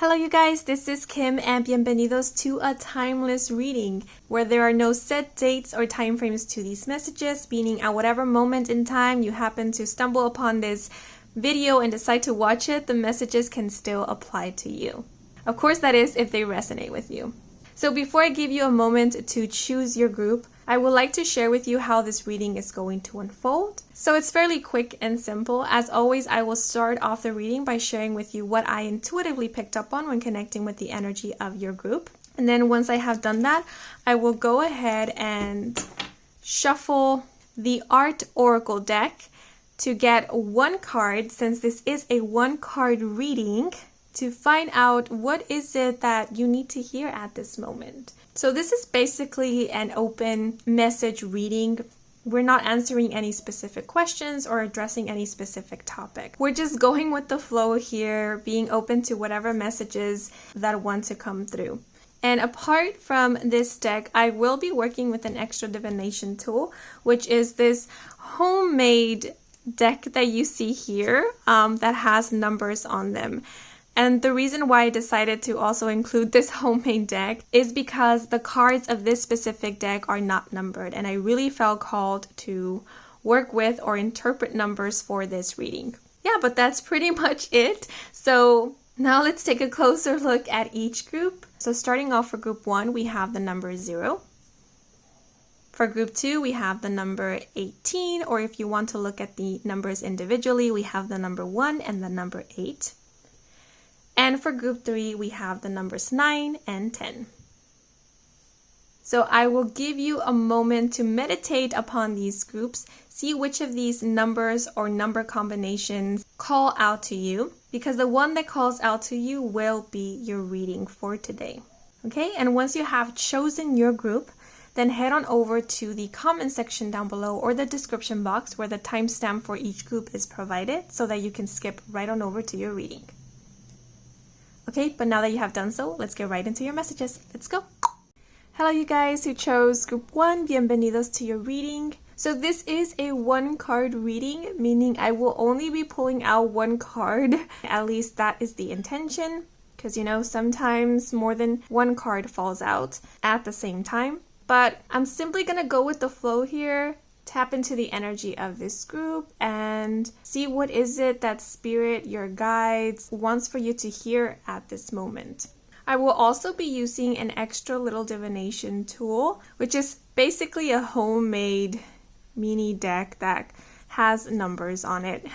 Hello you guys, this is Kim and bienvenidos to a timeless reading where there are no set dates or time frames to these messages, meaning at whatever moment in time you happen to stumble upon this video and decide to watch it, the messages can still apply to you. Of course, that is if they resonate with you. So before I give you a moment to choose your group, I would like to share with you how this reading is going to unfold. So it's fairly quick and simple. As always, I will start off the reading by sharing with you what I intuitively picked up on when connecting with the energy of your group. And then once I have done that, I will go ahead and shuffle the Art Oracle deck to get one card, since this is a one-card reading, to find out what is it that you need to hear at this moment. So this is basically an open message reading. We're not answering any specific questions or addressing any specific topic. We're just going with the flow here, being open to whatever messages that want to come through. And apart from this deck, I will be working with an extra divination tool, which is this homemade deck that you see here that has numbers on them. And the reason why I decided to also include this homemade deck is because the cards of this specific deck are not numbered, and I really felt called to work with or interpret numbers for this reading. Yeah, but that's pretty much it. So now let's take a closer look at each group. So starting off for group 1, we have the number 0. For group 2, we have the number 18, or if you want to look at the numbers individually, we have the number 1 and the number 8. And for group 3, we have the numbers 9 and 10. So I will give you a moment to meditate upon these groups, see which of these numbers or number combinations call out to you, because the one that calls out to you will be your reading for today. Okay, and once you have chosen your group, then head on over to the comment section down below or the description box where the timestamp for each group is provided so that you can skip right on over to your reading. Okay, but now that you have done so, let's get right into your messages. Let's go. Hello you guys who chose group 1, bienvenidos to your reading. So this is a one-card reading, meaning I will only be pulling out one card. At least that is the intention, because you know, sometimes more than one card falls out at the same time. But I'm simply gonna go with the flow here, tap into the energy of this group and see what is it that spirit, your guides, wants for you to hear at this moment. I will also be using an extra little divination tool, which is basically a homemade mini deck that has numbers on it,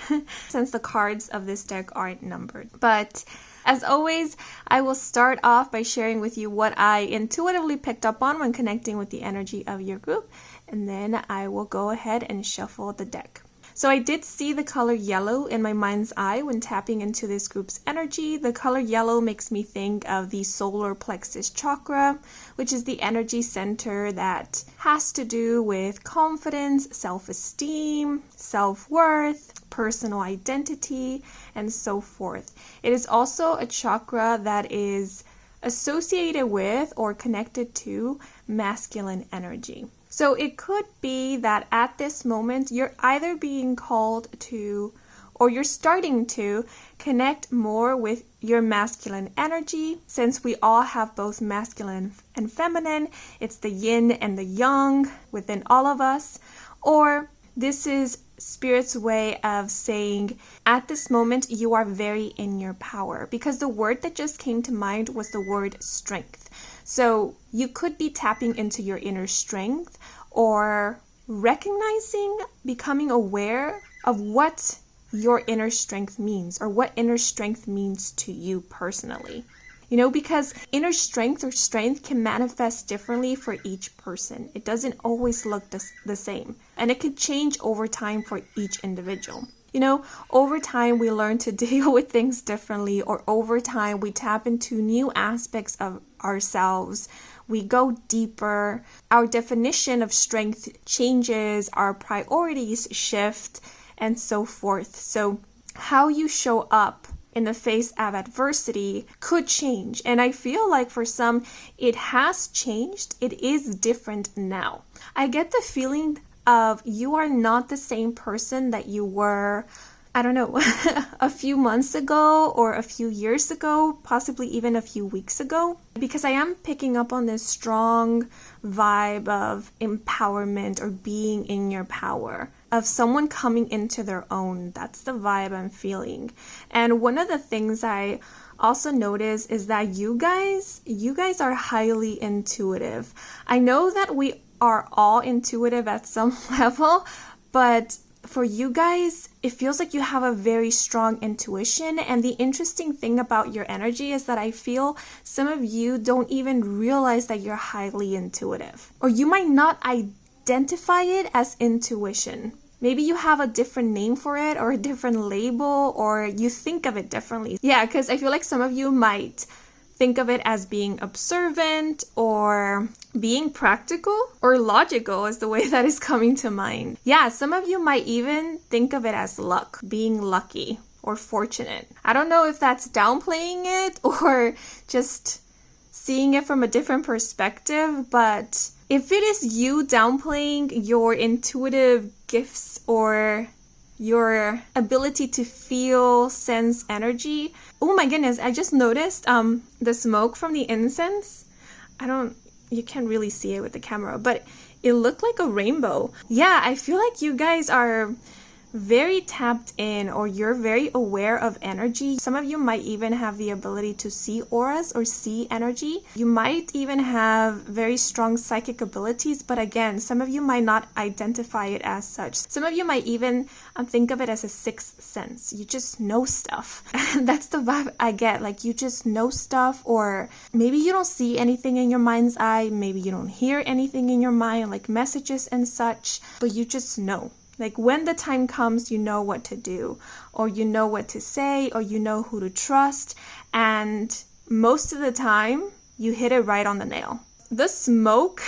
since the cards of this deck aren't numbered. But as always, I will start off by sharing with you what I intuitively picked up on when connecting with the energy of your group, and then I will go ahead and shuffle the deck. So I did see the color yellow in my mind's eye when tapping into this group's energy. The color yellow makes me think of the solar plexus chakra, which is the energy center that has to do with confidence, self-esteem, self-worth, personal identity, and so forth. It is also a chakra that is associated with or connected to masculine energy. So it could be that at this moment you're either being called to or you're starting to connect more with your masculine energy, since we all have both masculine and feminine. It's the yin and the yang within all of us. Or this is Spirit's way of saying at this moment you are very in your power, because the word that just came to mind was the word strength. So you could be tapping into your inner strength or recognizing, becoming aware of what your inner strength means or what inner strength means to you personally. You know, because inner strength or strength can manifest differently for each person. It doesn't always look the same, and it could change over time for each individual. You know, over time we learn to deal with things differently, or over time we tap into new aspects of ourselves. We go deeper. Our definition of strength changes, our priorities shift, and so forth. So how you show up in the face of adversity could change. And I feel like for some, it has changed. It is different now. I get the feeling of you are not the same person that you were I don't know, a few months ago or a few years ago, possibly even a few weeks ago, because I am picking up on this strong vibe of empowerment or being in your power, of someone coming into their own. That's the vibe I'm feeling. And one of the things I also notice is that you guys are highly intuitive. I know that we are all intuitive at some level, but for you guys, it feels like you have a very strong intuition. And the interesting thing about your energy is that I feel some of you don't even realize that you're highly intuitive. Or you might not identify it as intuition. Maybe you have a different name for it or a different label, or you think of it differently. Yeah, because I feel like some of you might think of it as being observant or being practical or logical is the way that is coming to mind. Yeah, some of you might even think of it as luck, being lucky or fortunate. I don't know if that's downplaying it or just seeing it from a different perspective, but if it is you downplaying your intuitive gifts or your ability to feel, sense energy. Oh my goodness, I just noticed the smoke from the incense. You can't really see it with the camera, but it looked like a rainbow. Yeah, I feel like you guys are very tapped in, or you're very aware of energy. Some of you might even have the ability to see auras or see energy. You might even have very strong psychic abilities, but again, some of you might not identify it as such. Some of you might even think of it as a sixth sense. You just know stuff. That's the vibe I get. Like, you just know stuff, or maybe you don't see anything in your mind's eye. Maybe you don't hear anything in your mind, like messages and such, but you just know. Like, when the time comes, you know what to do, or you know what to say, or you know who to trust. And most of the time, you hit it right on the nail. The smoke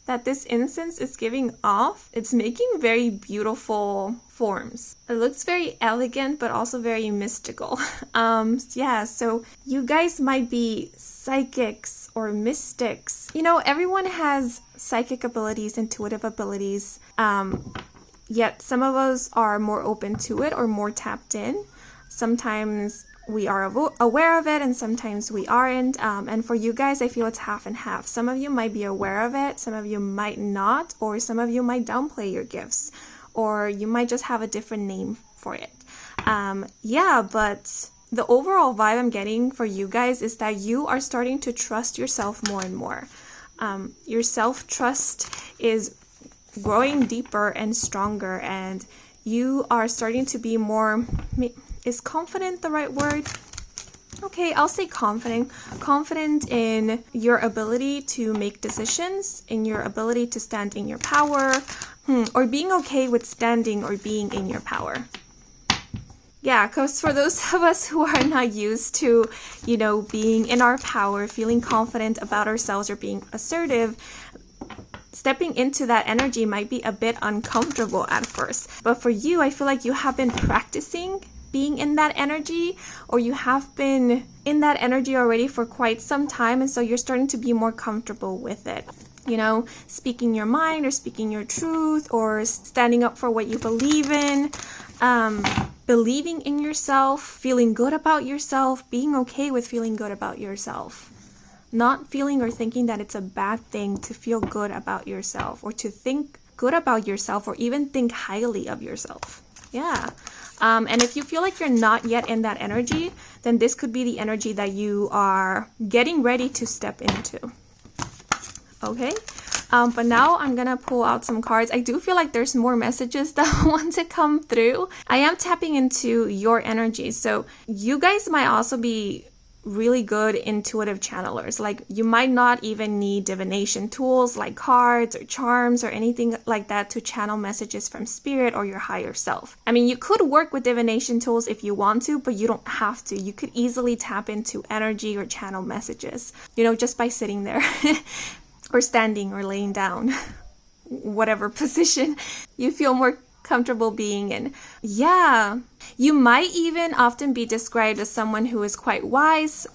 that this incense is giving off, it's making very beautiful forms. It looks very elegant, but also very mystical. Yeah, so you guys might be psychics or mystics. You know, everyone has psychic abilities, intuitive abilities. Yet some of us are more open to it or more tapped in. Sometimes we are aware of it and sometimes we aren't. And for you guys, I feel it's half and half. Some of you might be aware of it, some of you might not, or some of you might downplay your gifts, or you might just have a different name for it. Yeah, but the overall vibe I'm getting for you guys is that you are starting to trust yourself more and more. Your self-trust is growing deeper and stronger, and you are starting to be more, is confident the right word? Okay, I'll say confident in your ability to make decisions, in your ability to stand in your power, or being okay with standing or being in your power. Yeah, because for those of us who are not used to, you know, being in our power, feeling confident about ourselves or being assertive, stepping into that energy might be a bit uncomfortable at first. But for you, I feel like you have been practicing being in that energy, or you have been in that energy already for quite some time, and so you're starting to be more comfortable with it. You know, speaking your mind or speaking your truth or standing up for what you believe in, believing in yourself, feeling good about yourself, being okay with feeling good about yourself. Not feeling or thinking that it's a bad thing to feel good about yourself or to think good about yourself or even think highly of yourself. Yeah. And if you feel like you're not yet in that energy, then this could be the energy that you are getting ready to step into. Okay. But now I'm gonna pull out some cards. I do feel like there's more messages that want to come through. I am tapping into your energy. So you guys might also be really good intuitive channelers. Like, you might not even need divination tools like cards or charms or anything like that to channel messages from spirit or your higher self. I mean, you could work with divination tools if you want to, but you don't have to. You could easily tap into energy or channel messages, you know, just by sitting there or standing or laying down, whatever position you feel more comfortable being in. Yeah, you might even often be described as someone who is quite wise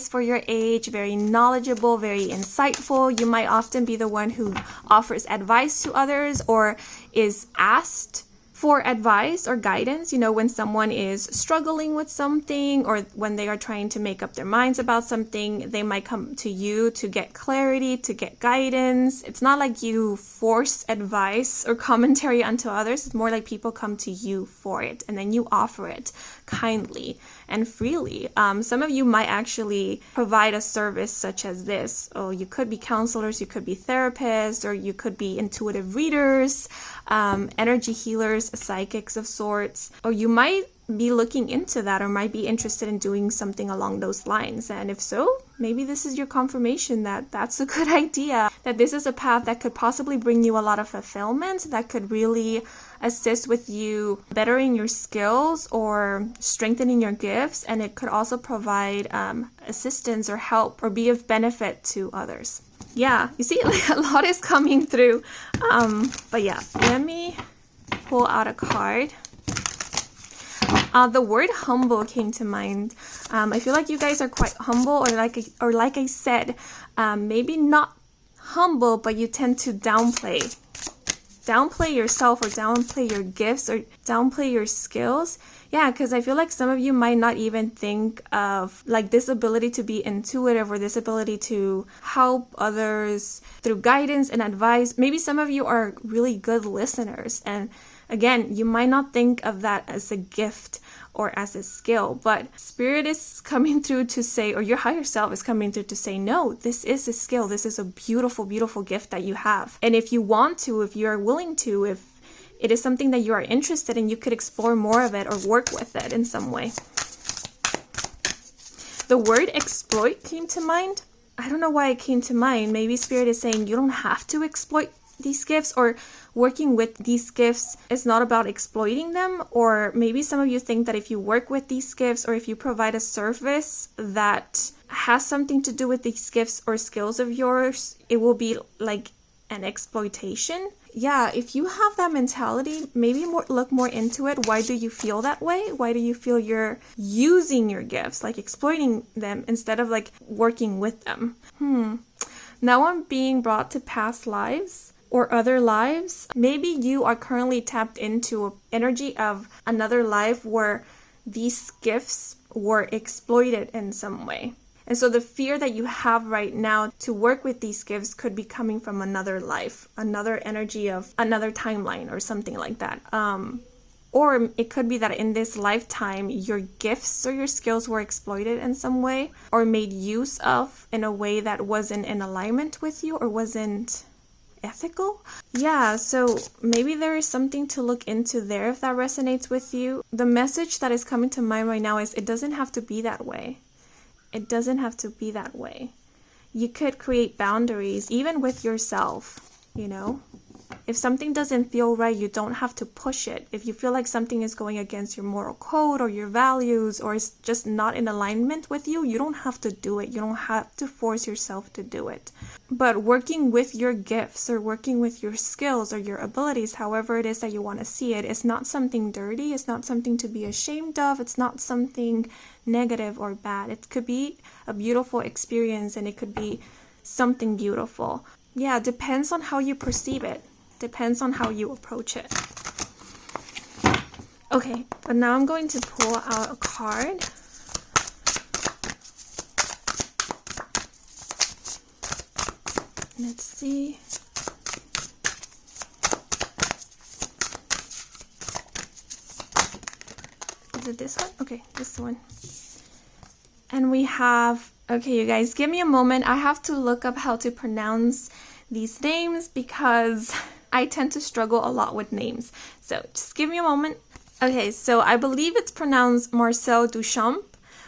for your age, very knowledgeable, very insightful. You might often be the one who offers advice to others or is asked for advice or guidance, when someone is struggling with something or when they are trying to make up their minds about something, they might come to you to get clarity, to get guidance. It's not like you force advice or commentary onto others. It's more like people come to you for it and then you offer it kindly and freely. Some of you might actually provide a service such as this. Oh, you could be counselors, you could be therapists, or you could be intuitive readers, energy healers, psychics of sorts, or you might be looking into that or might be interested in doing something along those lines. And if so, maybe this is your confirmation that that's a good idea, that this is a path that could possibly bring you a lot of fulfillment, that could really assist with you bettering your skills or strengthening your gifts, and it could also provide assistance or help or be of benefit to others. Yeah, you see, a lot is coming through. But yeah, let me pull out a card. The word humble came to mind. I feel like you guys are quite humble, or like I said, maybe not humble, but you tend to downplay yourself or downplay your gifts or downplay your skills. Yeah, because I feel like some of you might not even think of like this ability to be intuitive or this ability to help others through guidance and advice. Maybe some of you are really good listeners, and again, you might not think of that as a gift or as a skill, but Spirit is coming through to say, or your higher self is coming through to say, no, this is a skill. This is a beautiful, beautiful gift that you have. And if you want to, if you are willing to, if it is something that you are interested in, you could explore more of it or work with it in some way. The word exploit came to mind. I don't know why it came to mind. Maybe Spirit is saying you don't have to exploit these gifts, or working with these gifts is not about exploiting them. Or maybe some of you think that if you work with these gifts or if you provide a service that has something to do with these gifts or skills of yours, it will be like an exploitation. Yeah, if you have that mentality, maybe look more into it. Why do you feel that way? Why do you feel you're using your gifts, like exploiting them instead of like working with them? Now I'm being brought to past lives or other lives. Maybe you are currently tapped into an energy of another life where these gifts were exploited in some way. And so the fear that you have right now to work with these gifts could be coming from another life, another energy of another timeline or something like that. Or it could be that in this lifetime, your gifts or your skills were exploited in some way or made use of in a way that wasn't in alignment with you or wasn't ethical. Yeah, so maybe there is something to look into there if that resonates with you. The message that is coming to mind right now is it doesn't have to be that way. It doesn't have to be that way. You could create boundaries even with yourself, If something doesn't feel right, you don't have to push it. If you feel like something is going against your moral code or your values or is just not in alignment with you, you don't have to do it. You don't have to force yourself to do it. But working with your gifts or working with your skills or your abilities, however it is that you want to see it, is not something dirty. It's not something to be ashamed of. It's not something negative or bad. It could be a beautiful experience and it could be something beautiful. Yeah, it depends on how you perceive it. Depends on how you approach it. Okay, but now I'm going to pull out a card. Let's see. Is it this one? Okay, this one. And we have, okay, you guys, give me a moment. I have to look up how to pronounce these names because I tend to struggle a lot with names. So just give me a moment. Okay, so I believe it's pronounced Marcel Duchamp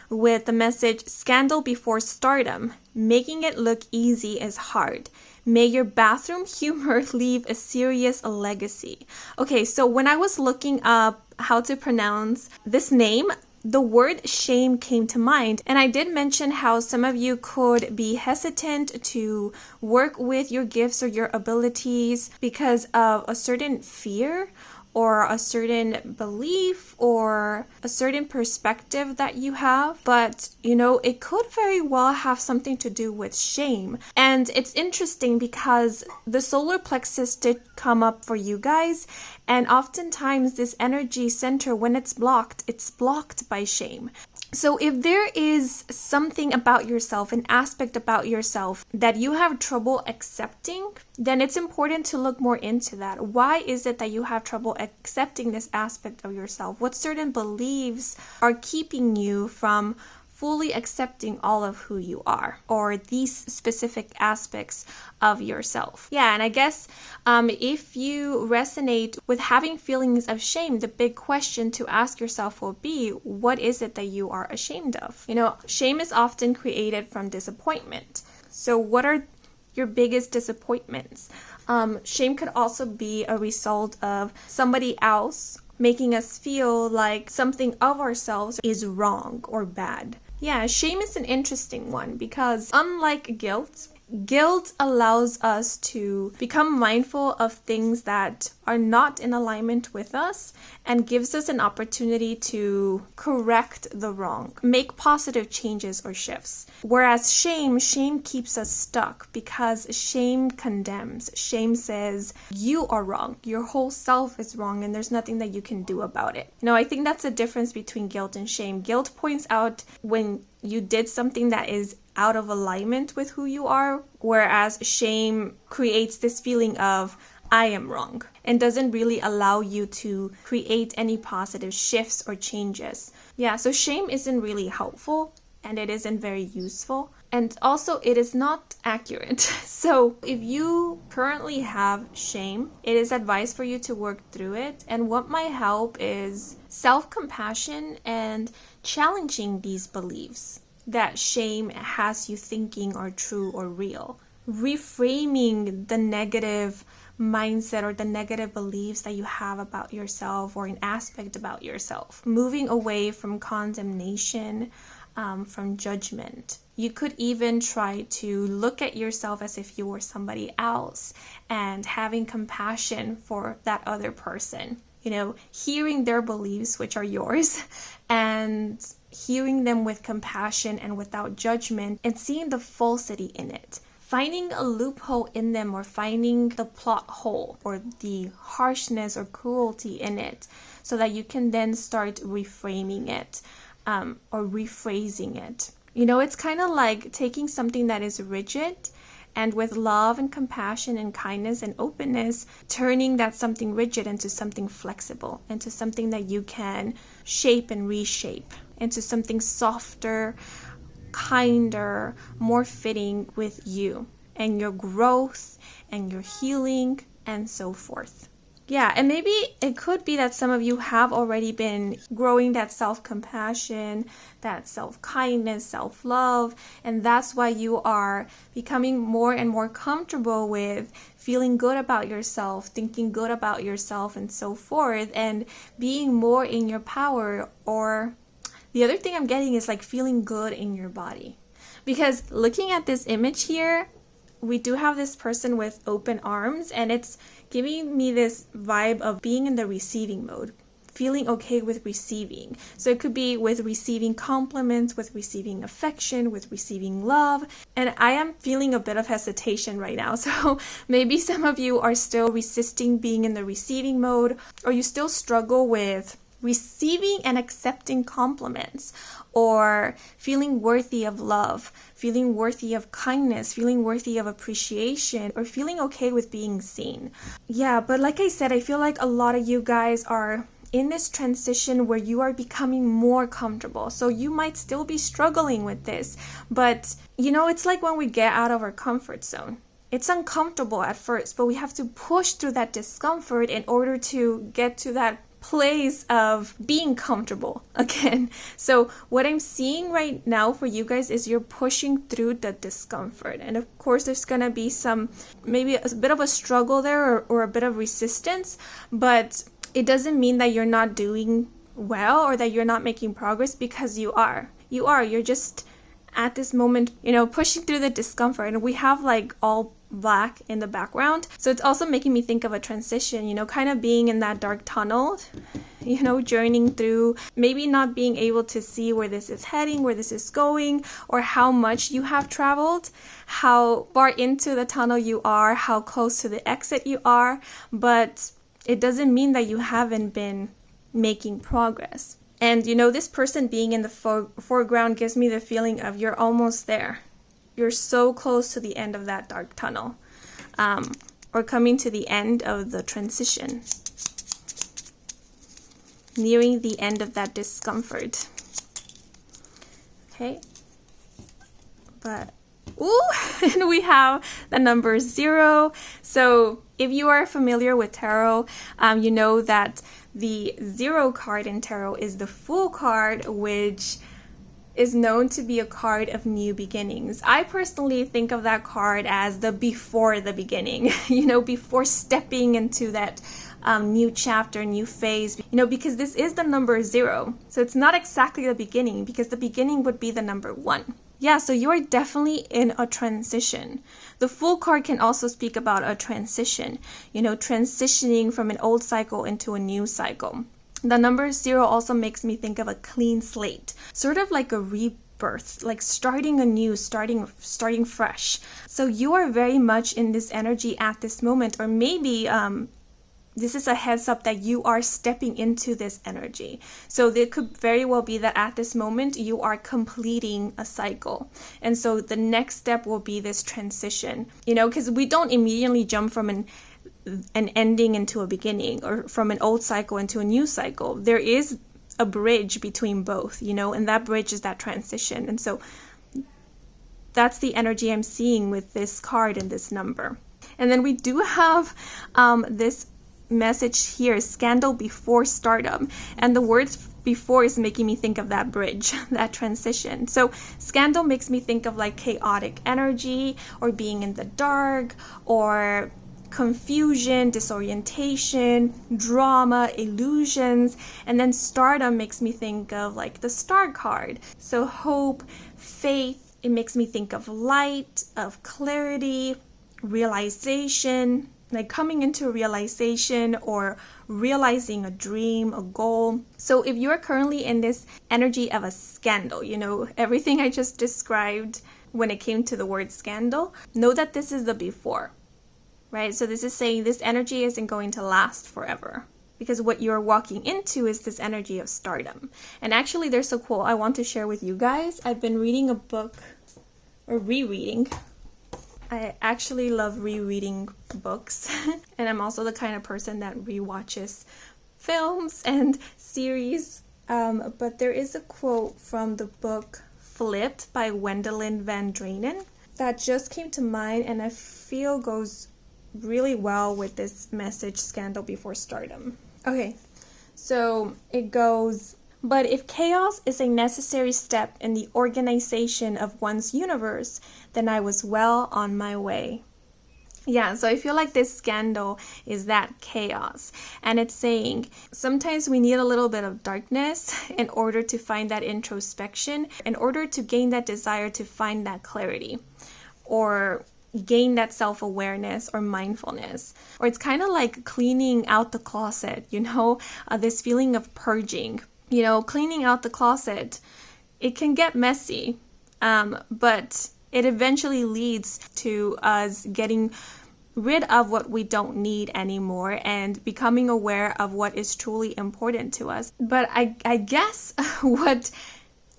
with the message, "Scandal before stardom. Making it look easy is hard. May your bathroom humor leave a serious legacy." Okay, so when I was looking up how to pronounce this name, the word shame came to mind. And I did mention how some of you could be hesitant to work with your gifts or your abilities because of a certain fear or a certain belief or a certain perspective that you have. But, it could very well have something to do with shame. And it's interesting because the solar plexus did come up for you guys. And oftentimes this energy center, when it's blocked by shame. So if there is something about yourself, an aspect about yourself that you have trouble accepting, then it's important to look more into that. Why is it that you have trouble accepting this aspect of yourself? What certain beliefs are keeping you from fully accepting all of who you are, or these specific aspects of yourself? Yeah, and I guess if you resonate with having feelings of shame, the big question to ask yourself will be, what is it that you are ashamed of? Shame is often created from disappointment. So what are your biggest disappointments? Shame could also be a result of somebody else making us feel like something of ourselves is wrong or bad. Yeah, shame is an interesting one because unlike guilt allows us to become mindful of things that are not in alignment with us and gives us an opportunity to correct the wrong, make positive changes or shifts. Whereas shame keeps us stuck because shame condemns. Shame says you are wrong, your whole self is wrong, and there's nothing that you can do about it. I think that's the difference between guilt and shame. Guilt points out when you did something that is out of alignment with who you are, whereas shame creates this feeling of I am wrong and doesn't really allow you to create any positive shifts or changes. Yeah, so shame isn't really helpful and it isn't very useful. And also it is not accurate. So if you currently have shame, it is advised for you to work through it. And what might help is self-compassion and challenging these beliefs that shame has you thinking are true or real. Reframing the negative mindset or the negative beliefs that you have about yourself or an aspect about yourself. Moving away from condemnation, from judgment. You could even try to look at yourself as if you were somebody else and having compassion for that other person. Hearing their beliefs, which are yours, and hearing them with compassion and without judgment and seeing the falsity in it. Finding a loophole in them or finding the plot hole or the harshness or cruelty in it so that you can then start reframing it or rephrasing it. It's kind of like taking something that is rigid and with love and compassion and kindness and openness, turning that something rigid into something flexible, into something that you can shape and reshape, into something softer, kinder, more fitting with you and your growth and your healing and so forth. Yeah, and maybe it could be that some of you have already been growing that self-compassion, that self-kindness, self-love, and that's why you are becoming more and more comfortable with feeling good about yourself, thinking good about yourself, and so forth, and being more in your power. Or the other thing I'm getting is like feeling good in your body. Because looking at this image here, we do have this person with open arms, and it's giving me this vibe of being in the receiving mode, feeling okay with receiving. So it could be with receiving compliments, with receiving affection, with receiving love. And I am feeling a bit of hesitation right now. So maybe some of you are still resisting being in the receiving mode, or you still struggle with receiving and accepting compliments, or feeling worthy of love, feeling worthy of kindness, feeling worthy of appreciation, or feeling okay with being seen. Yeah, but like I said, I feel like a lot of you guys are in this transition where you are becoming more comfortable. So you might still be struggling with this, but it's like when we get out of our comfort zone. It's uncomfortable at first, but we have to push through that discomfort in order to get to that place of being comfortable again. So what I'm seeing right now for you guys is you're pushing through the discomfort. And of course, there's going to be maybe a bit of a struggle there or a bit of resistance, but it doesn't mean that you're not doing well or that you're not making progress, because you are. You're just at this moment, pushing through the discomfort. And we have like all black in the background. So it's also making me think of a transition, kind of being in that dark tunnel, journeying through, maybe not being able to see where this is heading, where this is going, or how much you have traveled, how far into the tunnel you are, how close to the exit you are, but it doesn't mean that you haven't been making progress. And this person being in the foreground gives me the feeling of you're almost there. You're so close to the end of that dark tunnel, or coming to the end of the transition, nearing the end of that discomfort. Okay, but and we have the number 0. So if you are familiar with tarot, you know that the 0 card in tarot is the Fool card, which is known to be a card of new beginnings. I personally think of that card as the before the beginning, before stepping into that new chapter, new phase, because this is the number 0. So it's not exactly the beginning, because the beginning would be the number 1. Yeah, so you are definitely in a transition. The Fool card can also speak about a transition, transitioning from an old cycle into a new cycle. The number 0 also makes me think of a clean slate, sort of like a rebirth, like starting anew, starting fresh. So you are very much in this energy at this moment, or maybe this is a heads up that you are stepping into this energy. So it could very well be that at this moment you are completing a cycle. And so the next step will be this transition, because we don't immediately jump from an ending into a beginning, or from an old cycle into a new cycle. There is a bridge between both, and that bridge is that transition. And so that's the energy I'm seeing with this card and this number. And then we do have this message here, scandal before stardom, and the words before is making me think of that bridge, that transition. So scandal makes me think of like chaotic energy, or being in the dark, or confusion, disorientation, drama, illusions. And then stardom makes me think of like the star card. So hope, faith, it makes me think of light, of clarity, realization, like coming into a realization, or realizing a dream, a goal. So if you're currently in this energy of a scandal, everything I just described when it came to the word scandal, know that this is the before. Right? So this is saying this energy isn't going to last forever, because what you're walking into is this energy of stardom. And actually there's a quote I want to share with you guys. I've been reading a book, or rereading. I actually love rereading books. And I'm also the kind of person that rewatches films and series. But there is a quote from the book Flipped by Wendelin Van Dranen that just came to mind, and I feel goes really well with this message, scandal before stardom. Okay, so it goes, but if chaos is a necessary step in the organization of one's universe, then I was well on my way. Yeah, so I feel like this scandal is that chaos. And it's saying sometimes we need a little bit of darkness in order to find that introspection, in order to gain that desire to find that clarity, or gain that self-awareness or mindfulness. Or it's kind of like cleaning out the closet, this feeling of purging. Cleaning out the closet, it can get messy, but it eventually leads to us getting rid of what we don't need anymore and becoming aware of what is truly important to us. But I guess what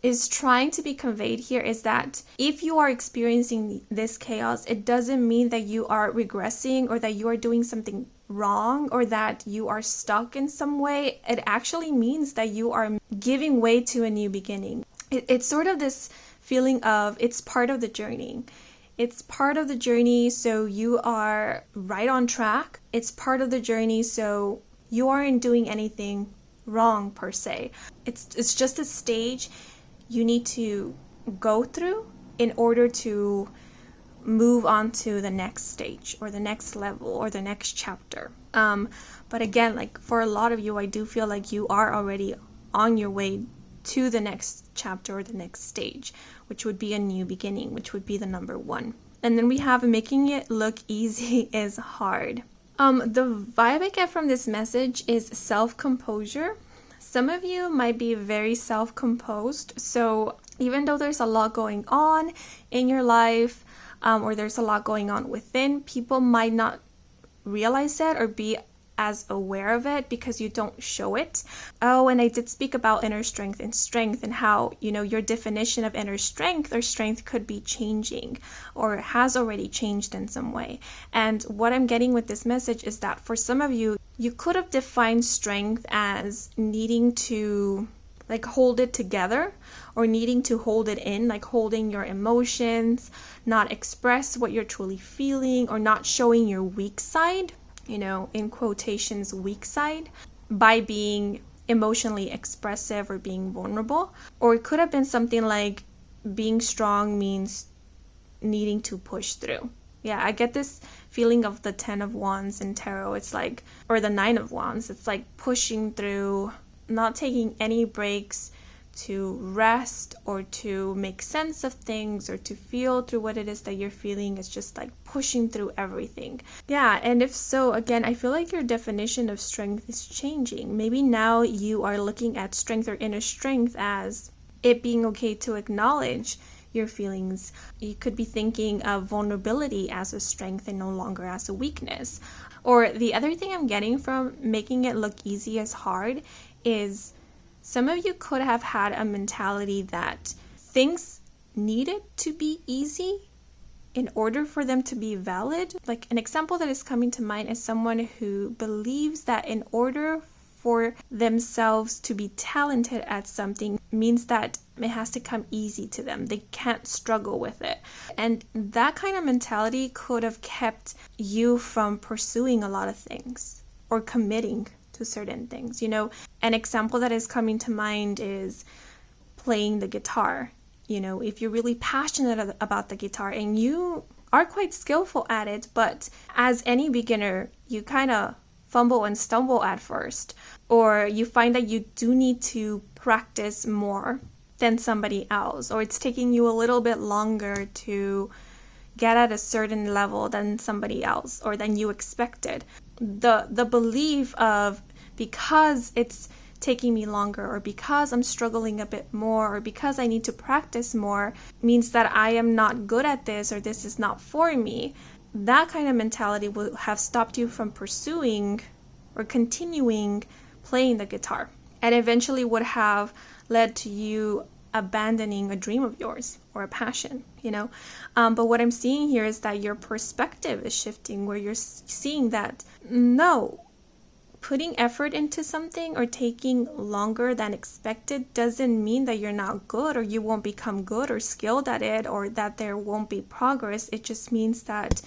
is trying to be conveyed here is that if you are experiencing this chaos, it doesn't mean that you are regressing, or that you are doing something wrong, or that you are stuck in some way. It actually means that you are giving way to a new beginning. It's sort of this feeling of it's part of the journey. It's part of the journey, so you are right on track. It's part of the journey, so you aren't doing anything wrong per se. It's just a stage you need to go through in order to move on to the next stage, or the next level, or the next chapter. But again, like for a lot of you, I do feel like you are already on your way to the next chapter, or the next stage, which would be a new beginning, which would be the number 1. And then we have making it look easy is hard. The vibe I get from this message is self-composure. Some of you might be very self-composed. So even though there's a lot going on in your life, or there's a lot going on within, people might not realize it or be as aware of it because you don't show it. Oh, and I did speak about inner strength and how, your definition of inner strength or strength could be changing or has already changed in some way. And what I'm getting with this message is that for some of you, you could have defined strength as needing to hold it together or needing to hold it in, like holding your emotions, not express what you're truly feeling, or not showing your weak side, in quotations, weak side, by being emotionally expressive or being vulnerable. Or it could have been something like being strong means needing to push through. Yeah, I get this feeling of the 10 of Wands in tarot. It's like, or the 9 of Wands. It's like pushing through, not taking any breaks to rest or to make sense of things or to feel through what it is that you're feeling. It's just like pushing through everything. Yeah, and if so, again, I feel like your definition of strength is changing. Maybe now you are looking at strength or inner strength as it being okay to acknowledge your feelings. You could be thinking of vulnerability as a strength and no longer as a weakness. Or the other thing I'm getting from making it look easy as hard is some of you could have had a mentality that things needed to be easy in order for them to be valid. Like an example that is coming to mind is someone who believes that in order for themselves to be talented at something means that it has to come easy to them. They can't struggle with it. And that kind of mentality could have kept you from pursuing a lot of things or committing to certain things. An example that is coming to mind is playing the guitar. If you're really passionate about the guitar and you are quite skillful at it, but as any beginner, you kind of fumble and stumble at first, or you find that you do need to practice more than somebody else, or it's taking you a little bit longer to get at a certain level than somebody else or than you expected. The belief of, because it's taking me longer, or because I'm struggling a bit more, or because I need to practice more, means that I am not good at this, or this is not for me. That kind of mentality will have stopped you from pursuing or continuing playing the guitar, and eventually would have led to you abandoning a dream of yours or a passion, But what I'm seeing here is that your perspective is shifting, where you're seeing that, no, putting effort into something or taking longer than expected doesn't mean that you're not good, or you won't become good or skilled at it, or that there won't be progress. It just means that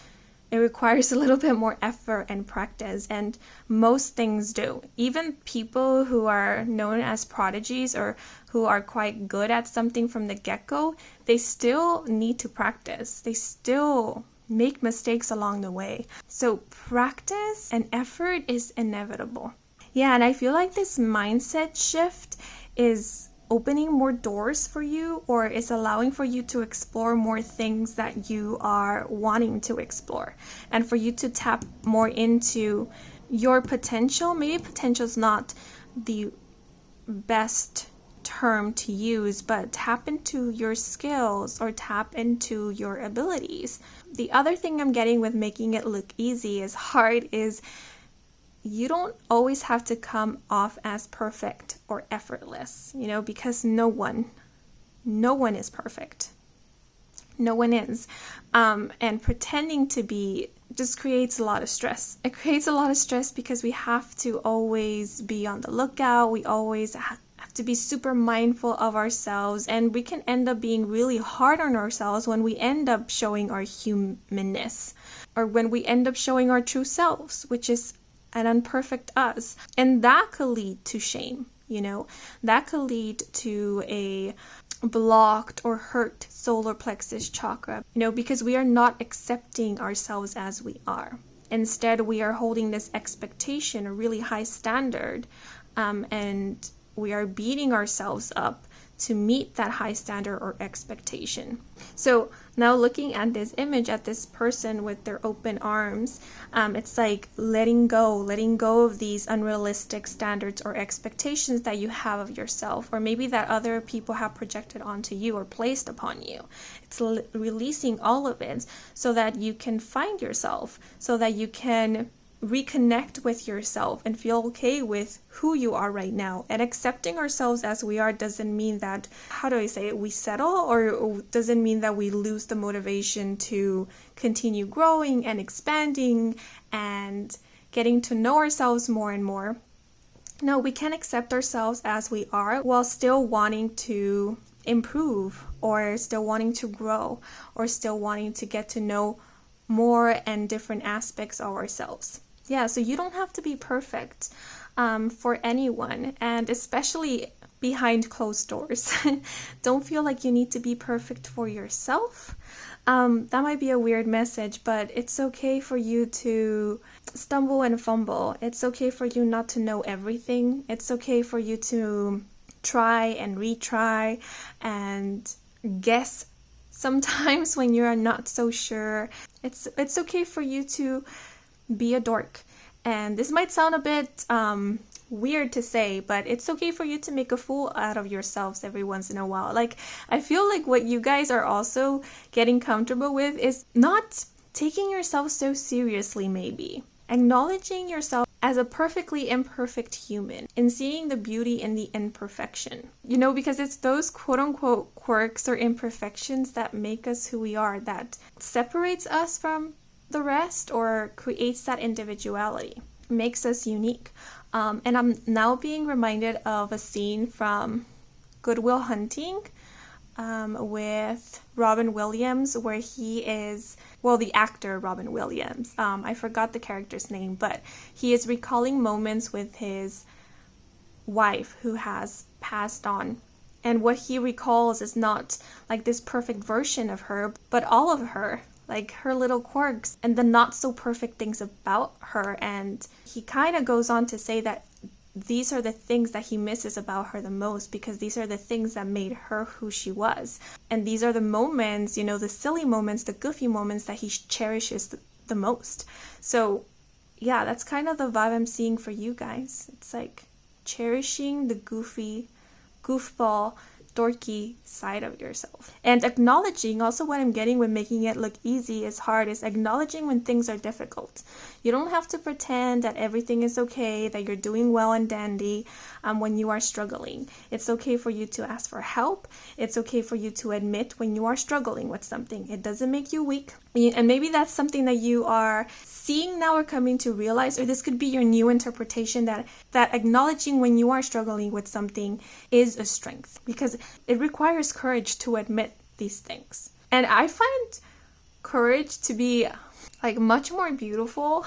it requires a little bit more effort and practice, and most things do. Even people who are known as prodigies or who are quite good at something from the get-go, they still need to practice. They still make mistakes along the way. So practice and effort is inevitable. Yeah, and I feel like this mindset shift is opening more doors for you, or is allowing for you to explore more things that you are wanting to explore, and for you to tap more into your potential. Maybe potential is not the best term to use, but tap into your skills or tap into your abilities. The other thing I'm getting with making it look easy is hard is you don't always have to come off as perfect or effortless, because no one is perfect. No one is. And pretending to be just creates a lot of stress. It creates a lot of stress because we have to always be on the lookout. We always have to be super mindful of ourselves, and we can end up being really hard on ourselves when we end up showing our humanness, or when we end up showing our true selves, which is an imperfect us. And that could lead to shame, that could lead to a blocked or hurt solar plexus chakra, because we are not accepting ourselves as we are. Instead, we are holding this expectation, a really high standard, and we are beating ourselves up to meet that high standard or expectation. So now looking at this image, at this person with their open arms, it's like letting go of these unrealistic standards or expectations that you have of yourself, or maybe that other people have projected onto you or placed upon you. It's releasing all of it so that you can find yourself, so that you can reconnect with yourself and feel okay with who you are right now. And accepting ourselves as we are doesn't mean that, how do I say it, we settle, or doesn't mean that we lose the motivation to continue growing and expanding and getting to know ourselves more and more. No, we can accept ourselves as we are while still wanting to improve, or still wanting to grow, or still wanting to get to know more and different aspects of ourselves. Yeah, so you don't have to be perfect for anyone, and especially behind closed doors. Don't feel like you need to be perfect for yourself. That might be a weird message, but it's okay for you to stumble and fumble. It's okay for you not to know everything. It's okay for you to try and retry and guess sometimes when you're not so sure. It's okay for you to be a dork. And this might sound a bit weird to say, but it's okay for you to make a fool out of yourselves every once in a while. Like, I feel like what you guys are also getting comfortable with is not taking yourself so seriously, maybe. Acknowledging yourself as a perfectly imperfect human and seeing the beauty in the imperfection. You know, because it's those quote-unquote quirks or imperfections that make us who we are, that separates us from the rest or creates that individuality, makes us unique. And I'm now being reminded of a scene from Good Will Hunting with Robin Williams, where he is, well, the actor Robin Williams. I forgot the character's name, but he is recalling moments with his wife who has passed on. And what he recalls is not like this perfect version of her, but all of her, like her little quirks and the not so perfect things about her. And he kind of goes on to say that these are the things that he misses about her the most, because these are the things that made her who she was. And these are the moments, you know, the silly moments, the goofy moments that he cherishes the most. So yeah, that's kind of the vibe I'm seeing for you guys. It's like cherishing the goofy, goofball, dorky side of yourself, and acknowledging also what I'm getting with making it look easy is hard is acknowledging when things are difficult. You don't have to pretend that everything is okay, that you're doing well and dandy when you are struggling. It's okay for you to ask for help. It's okay for you to admit when you are struggling with something. It doesn't make you weak. And maybe that's something that you are seeing now or coming to realize, or this could be your new interpretation, that acknowledging when you are struggling with something is a strength, because it requires courage to admit these things. And I find courage to be like much more beautiful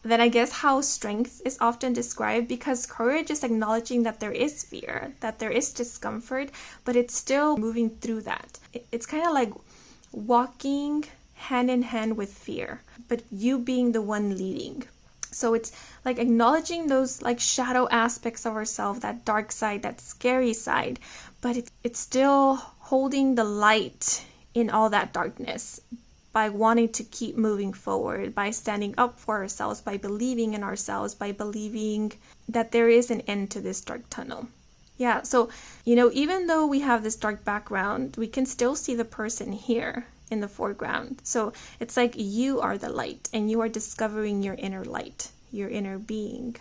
than I guess how strength is often described, because courage is acknowledging that there is fear, that there is discomfort, but it's still moving through that. It's kind of like walking hand in hand with fear, but you being the one leading. So it's like acknowledging those like shadow aspects of ourselves, that dark side, that scary side, but it's still holding the light in all that darkness by wanting to keep moving forward, by standing up for ourselves, by believing in ourselves, by believing that there is an end to this dark tunnel. Yeah, so, you know, even though we have this dark background, we can still see the person here in the foreground. So it's like you are the light and you are discovering your inner light, your inner being.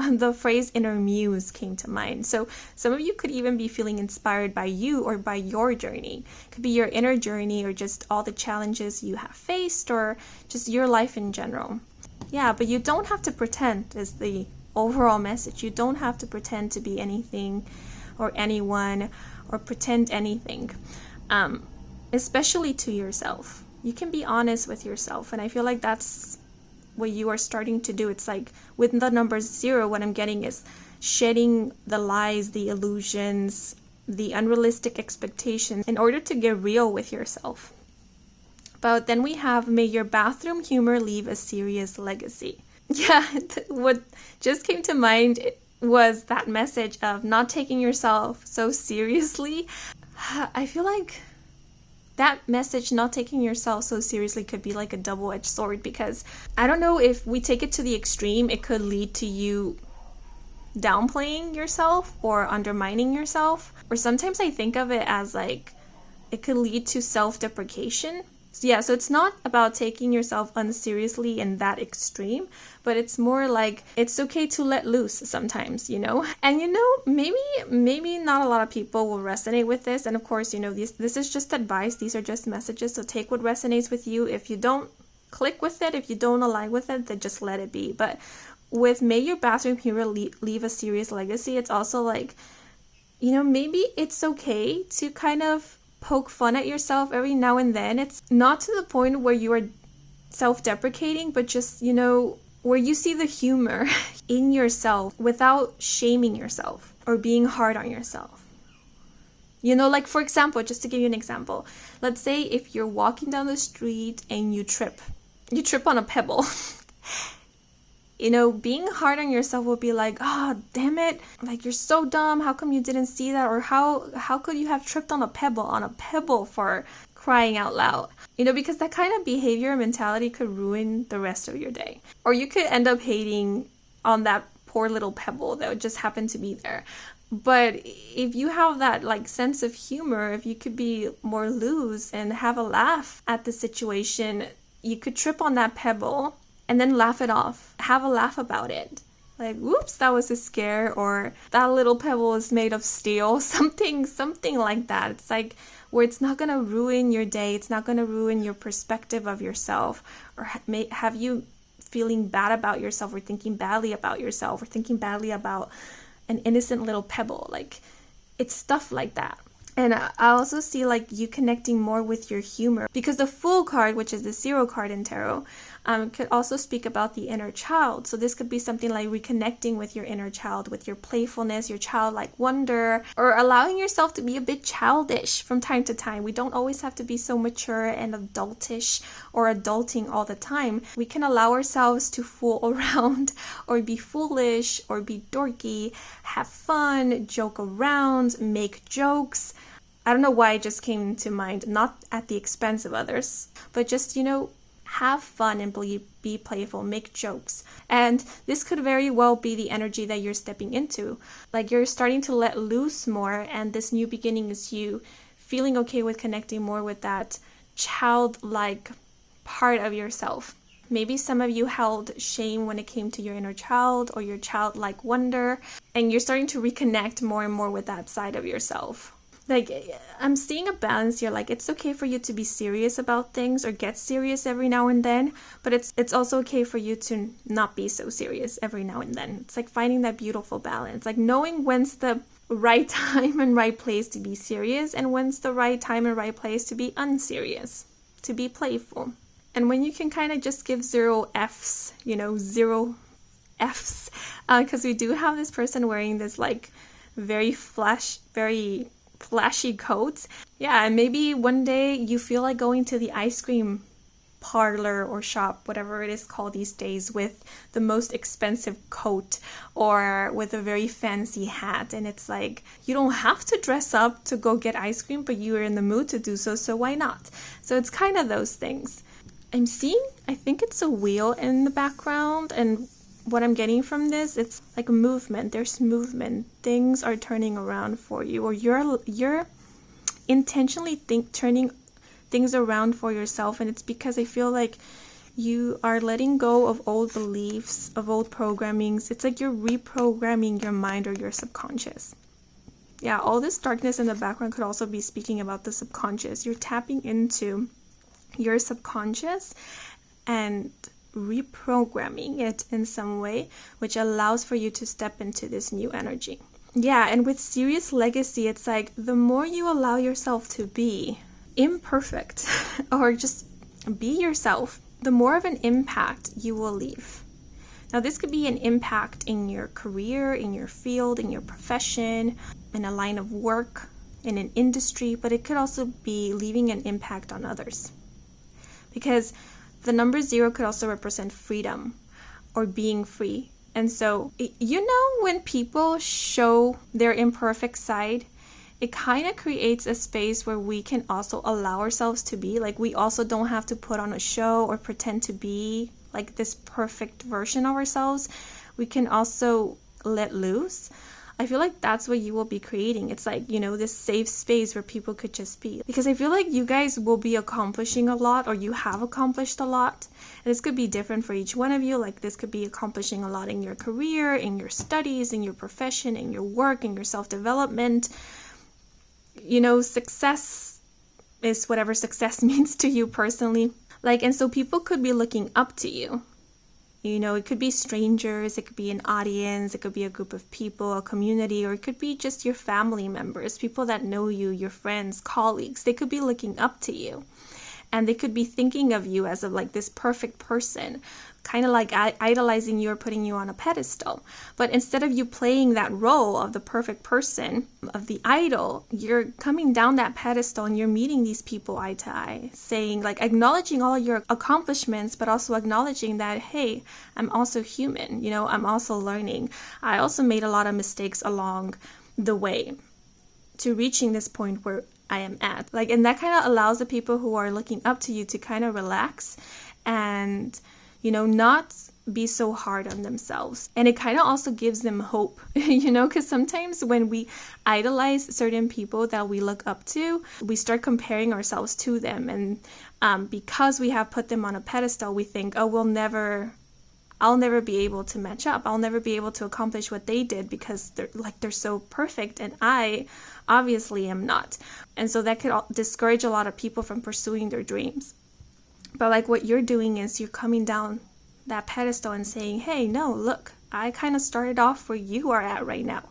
The phrase inner muse came to mind. So some of you could even be feeling inspired by you or by your journey. It could be your inner journey, or just all the challenges you have faced, or just your life in general. Yeah, but you don't have to pretend is the overall message. You don't have to pretend to be anything or anyone or pretend anything. Especially to yourself. You can be honest with yourself, and I feel like that's what you are starting to do. It's like with the number 0, what I'm getting is shedding the lies, the illusions, the unrealistic expectations in order to get real with yourself. But then we have, may your bathroom humor leave a serious legacy. Yeah, what just came to mind was that message of not taking yourself so seriously. I feel like that message, not taking yourself so seriously, could be like a double-edged sword, because I don't know, if we take it to the extreme, it could lead to you downplaying yourself or undermining yourself. Or sometimes I think of it as like it could lead to self-deprecation. So it's not about taking yourself unseriously in that extreme, but it's more like it's okay to let loose sometimes, you know? And maybe not a lot of people will resonate with this. And of course, this is just advice. These are just messages. So take what resonates with you. If you don't click with it, if you don't align with it, then just let it be. But with may your bathroom mirror leave a serious legacy, it's also like, maybe it's okay to kind of poke fun at yourself every now and then. It's not to the point where you are self-deprecating, but just, where you see the humor in yourself without shaming yourself or being hard on yourself. Like, for example, just to give you an example, let's say if you're walking down the street and you trip on a pebble. Being hard on yourself would be like, oh, damn it, like, you're so dumb, how come you didn't see that? Or how could you have tripped on a pebble, for crying out loud? Because that kind of behavior and mentality could ruin the rest of your day. Or you could end up hating on that poor little pebble that just happened to be there. But if you have that like sense of humor, if you could be more loose and have a laugh at the situation, you could trip on that pebble and then laugh it off. Have a laugh about it. Like, whoops, that was a scare, or that little pebble is made of steel, something like that. It's like where it's not going to ruin your day. It's not going to ruin your perspective of yourself, or have you feeling bad about yourself, or thinking badly about yourself, or thinking badly about an innocent little pebble. Like, it's stuff like that. And I also see like you connecting more with your humor, because the Fool card, which is the 0 card in tarot, could also speak about the inner child. So this could be something like reconnecting with your inner child, with your playfulness, your childlike wonder, or allowing yourself to be a bit childish from time to time. We don't always have to be so mature and adultish or adulting all the time. We can allow ourselves to fool around, or be foolish, or be dorky, have fun, joke around, make jokes. I don't know why it just came to mind, not at the expense of others, but just, have fun and be playful, make jokes. And this could very well be the energy that you're stepping into. Like, you're starting to let loose more, and this new beginning is you feeling okay with connecting more with that childlike part of yourself. Maybe some of you held shame when it came to your inner child or your childlike wonder, and you're starting to reconnect more and more with that side of yourself. Like, I'm seeing a balance here. Like, it's okay for you to be serious about things or get serious every now and then, but it's also okay for you to not be so serious every now and then. It's like finding that beautiful balance, like knowing when's the right time and right place to be serious, and when's the right time and right place to be unserious, to be playful. And when you can kind of just give 0 Fs, 0 Fs, because we do have this person wearing this like very flashy coats. Yeah, and maybe one day you feel like going to the ice cream parlor or shop, whatever it is called these days, with the most expensive coat or with a very fancy hat. And it's like, you don't have to dress up to go get ice cream, but you are in the mood to do so, so why not? So it's kind of those things. I'm seeing, I think it's a wheel in the background, and what I'm getting from this, it's like movement. There's movement. Things are turning around for you, or you're intentionally turning things around for yourself. And it's because I feel like you are letting go of old beliefs, of old programmings. It's like you're reprogramming your mind or your subconscious. Yeah, all this darkness in the background could also be speaking about the subconscious. You're tapping into your subconscious and reprogramming it in some way, which allows for you to step into this new energy. Yeah, and with serious legacy, it's like the more you allow yourself to be imperfect or just be yourself, the more of an impact you will leave. Now, this could be an impact in your career, in your field, in your profession, in a line of work, in an industry, but it could also be leaving an impact on others. Because the number 0 could also represent freedom or being free. And so, when people show their imperfect side, it kind of creates a space where we can also allow ourselves to be. Like, we also don't have to put on a show or pretend to be like this perfect version of ourselves. We can also let loose. I feel like that's what you will be creating. It's like, this safe space where people could just be. Because I feel like you guys will be accomplishing a lot, or you have accomplished a lot. And this could be different for each one of you. Like, this could be accomplishing a lot in your career, in your studies, in your profession, in your work, in your self-development. Success is whatever success means to you personally. Like, and so people could be looking up to you. It could be strangers, it could be an audience, it could be a group of people, a community, or it could be just your family members, people that know you, your friends, colleagues. They could be looking up to you, and they could be thinking of you as like this perfect person, kind of like idolizing you or putting you on a pedestal. But instead of you playing that role of the perfect person, of the idol, you're coming down that pedestal and you're meeting these people eye to eye, saying, like, acknowledging all your accomplishments, but also acknowledging that, hey, I'm also human, I'm also learning. I also made a lot of mistakes along the way to reaching this point where I am at. Like, and that kind of allows the people who are looking up to you to kind of relax and not be so hard on themselves. And it kind of also gives them hope, because sometimes when we idolize certain people that we look up to, we start comparing ourselves to them. And because we have put them on a pedestal, we think, oh, I'll never be able to match up. I'll never be able to accomplish what they did because they're so perfect, and I obviously am not. And so that could discourage a lot of people from pursuing their dreams. But like, what you're doing is you're coming down that pedestal and saying, hey, no, look, I kind of started off where you are at right now.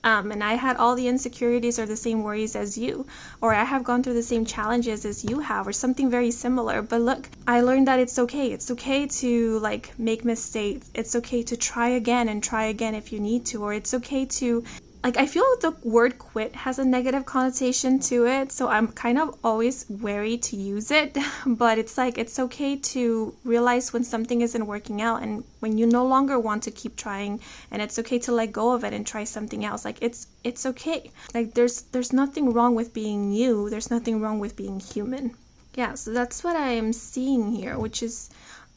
And I had all the insecurities or the same worries as you, or I have gone through the same challenges as you have, or something very similar. But look, I learned that it's okay. It's okay to like make mistakes. It's okay to try again if you need to, or it's okay to, like, I feel the word quit has a negative connotation to it, so I'm kind of always wary to use it. But it's like, it's okay to realize when something isn't working out and when you no longer want to keep trying, and it's okay to let go of it and try something else. Like, it's okay. Like, there's nothing wrong with being you. There's nothing wrong with being human. Yeah, so that's what I am seeing here, which is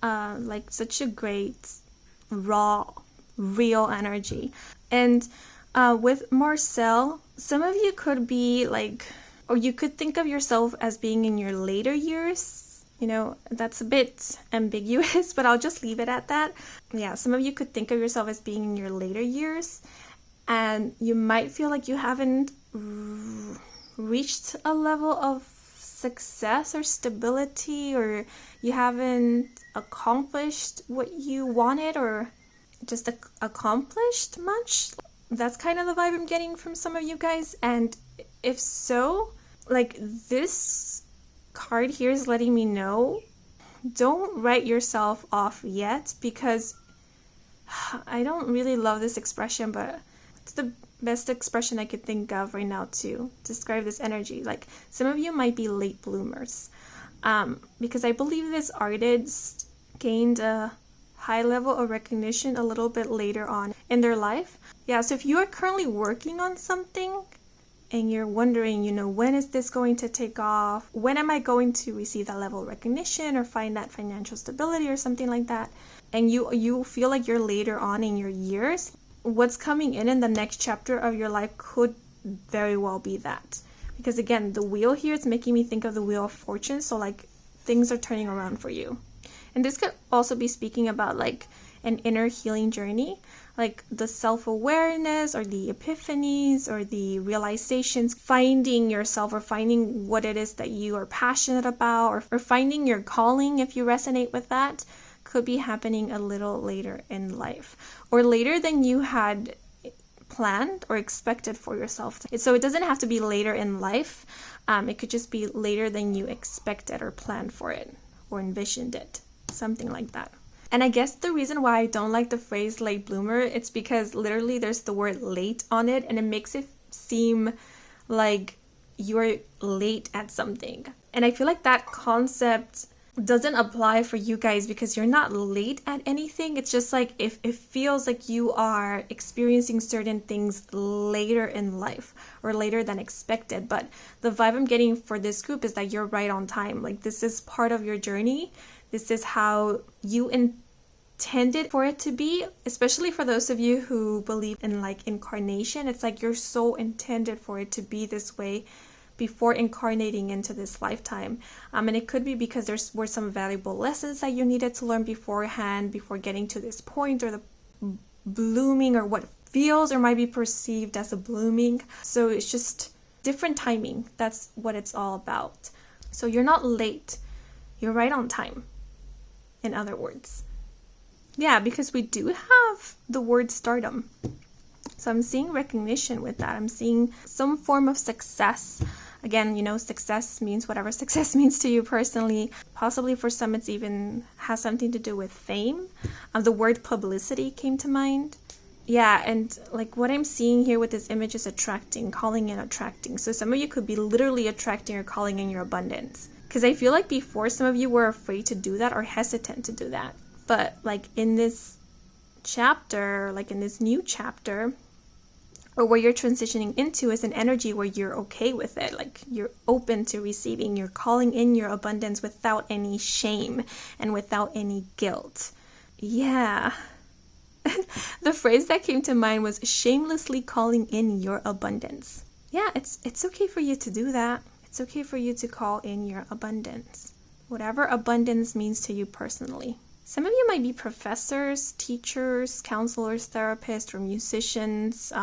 like such a great, raw, real energy. And with Marcel, some of you could be like, or you could think of yourself as being in your later years. That's a bit ambiguous, but I'll just leave it at that. Yeah, some of you could think of yourself as being in your later years, and you might feel like you haven't reached a level of success or stability, or you haven't accomplished what you wanted, or just accomplished much. That's kind of the vibe I'm getting from some of you guys. And if so, like, this card here is letting me know, don't write yourself off yet, because I don't really love this expression, but it's the best expression I could think of right now to describe this energy. Like, some of you might be late bloomers, because I believe this artist gained a high level of recognition a little bit later on in their life. Yeah, so if you are currently working on something and you're wondering, when is this going to take off? When am I going to receive that level of recognition or find that financial stability or something like that? And you feel like you're later on in your years, what's coming in the next chapter of your life could very well be that. Because again, the wheel here is making me think of the Wheel of Fortune. So like, things are turning around for you. And this could also be speaking about like an inner healing journey, like the self-awareness or the epiphanies or the realizations, finding yourself or finding what it is that you are passionate about, or finding your calling, if you resonate with that, could be happening a little later in life, or later than you had planned or expected for yourself. So it doesn't have to be later in life. It could just be later than you expected or planned for it or envisioned it. Something like that. And I guess the reason why I don't like the phrase late bloomer, it's because literally there's the word late on it, and it makes it seem like you're late at something. And I feel like that concept doesn't apply for you guys because you're not late at anything. It's just like if it feels like you are experiencing certain things later in life or later than expected. But the vibe I'm getting for this group is that you're right on time. Like this is part of your journey. This is how you intended for it to be, especially for those of you who believe in like incarnation. It's like you're so intended for it to be this way before incarnating into this lifetime. And it could be because there were some valuable lessons that you needed to learn beforehand before getting to this point, or the blooming, or what feels or might be perceived as a blooming. So it's just different timing. That's what it's all about. So you're not late. You're right on time, in other words. Yeah, because we do have the word stardom. So I'm seeing recognition with that. I'm seeing some form of success. Again, you know, success means whatever success means to you personally. Possibly for some, it's even has something to do with fame. The word publicity came to mind. Yeah, and like what I'm seeing here with this image is attracting, calling in, attracting. So some of you could be literally attracting or calling in your abundance. Because I feel like before, some of you were afraid to do that or hesitant to do that. But like in this chapter, like in this new chapter, or where you're transitioning into, is an energy where you're okay with it. Like you're open to receiving. You're calling in your abundance without any shame and without any guilt. Yeah. The phrase that came to mind was shamelessly calling in your abundance. Yeah, it's okay for you to do that. It's okay for you to call in your abundance. Whatever abundance means to you personally. Some of you might be professors, teachers, counselors, therapists, or musicians,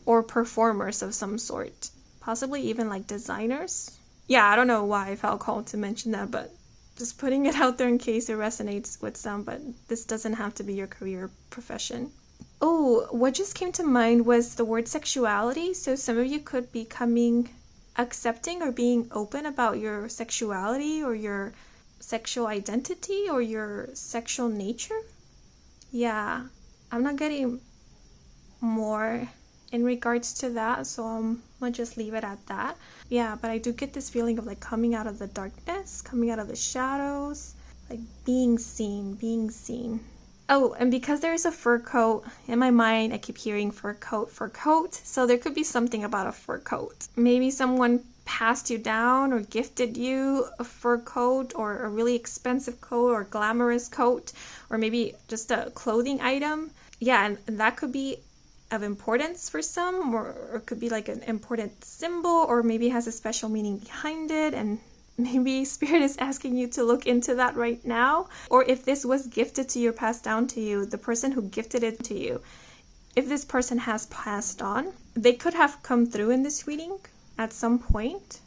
or performers of some sort. Possibly even like designers. Yeah, I don't know why I felt called to mention that, but just putting it out there in case it resonates with some, but this doesn't have to be your career profession. Oh, what just came to mind was the word sexuality. So some of you could be accepting or being open about your sexuality or your sexual identity or your sexual nature. Yeah, I'm not getting more in regards to that, so I'm gonna just leave it at that. Yeah, but I do get this feeling of like coming out of the darkness, coming out of the shadows, like being seen. Oh, and because there is a fur coat in my mind, I keep hearing fur coat. So there could be something about a fur coat. Maybe someone passed you down or gifted you a fur coat, or a really expensive coat or glamorous coat, or maybe just a clothing item. Yeah, and that could be of importance for some, or it could be like an important symbol, or maybe has a special meaning behind it, and maybe Spirit is asking you to look into that right now. Or if this was gifted to you or passed down to you, the person who gifted it to you, if this person has passed on, they could have come through in this reading at some point.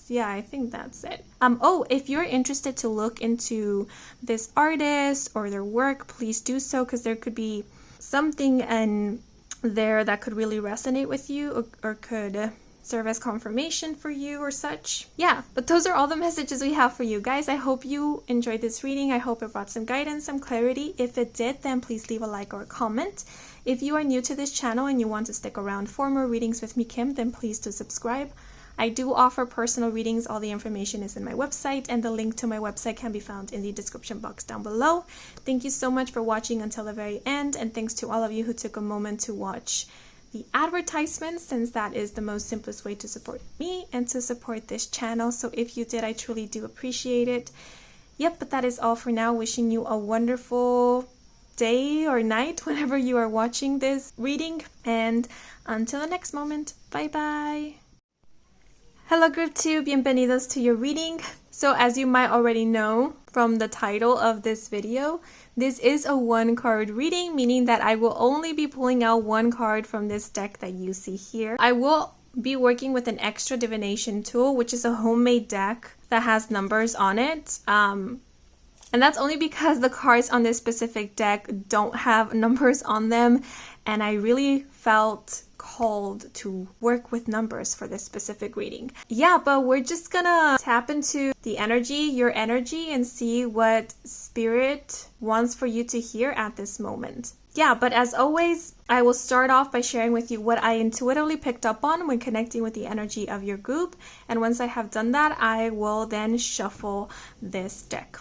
Yeah, I think that's it. Oh, if you're interested to look into this artist or their work, please do so, because there could be something in there that could really resonate with you, or could serve as confirmation for you or such. Yeah, but those are all the messages we have for you guys. I hope you enjoyed this reading. I hope it brought some guidance, some clarity. If it did, then please leave a like or a comment. If you are new to this channel and you want to stick around for more readings with me, Kim, then please do subscribe. I do offer personal readings. All the information is in my website, and the link to my website can be found in the description box down below. Thank you so much for watching until the very end, and thanks to all of you who took a moment to watch the advertisements, since that is the most simplest way to support me and to support this channel. So if you did, I truly do appreciate it. Yep, but that is all for now. Wishing you a wonderful day or night whenever you are watching this reading, and until the next moment, bye bye. Hello group 2, bienvenidos to your reading. So as you might already know from the title of this video, this is a one card reading, meaning that I will only be pulling out one card from this deck that you see here. I will be working with an extra divination tool, which is a homemade deck that has numbers on it. And that's only because the cards on this specific deck don't have numbers on them, and I really felt called to work with numbers for this specific reading. Yeah, but we're just gonna tap into the energy, your energy, and see what Spirit wants for you to hear at this moment. Yeah, but as always, I will start off by sharing with you what I intuitively picked up on when connecting with the energy of your group. And once I have done that, I will then shuffle this deck.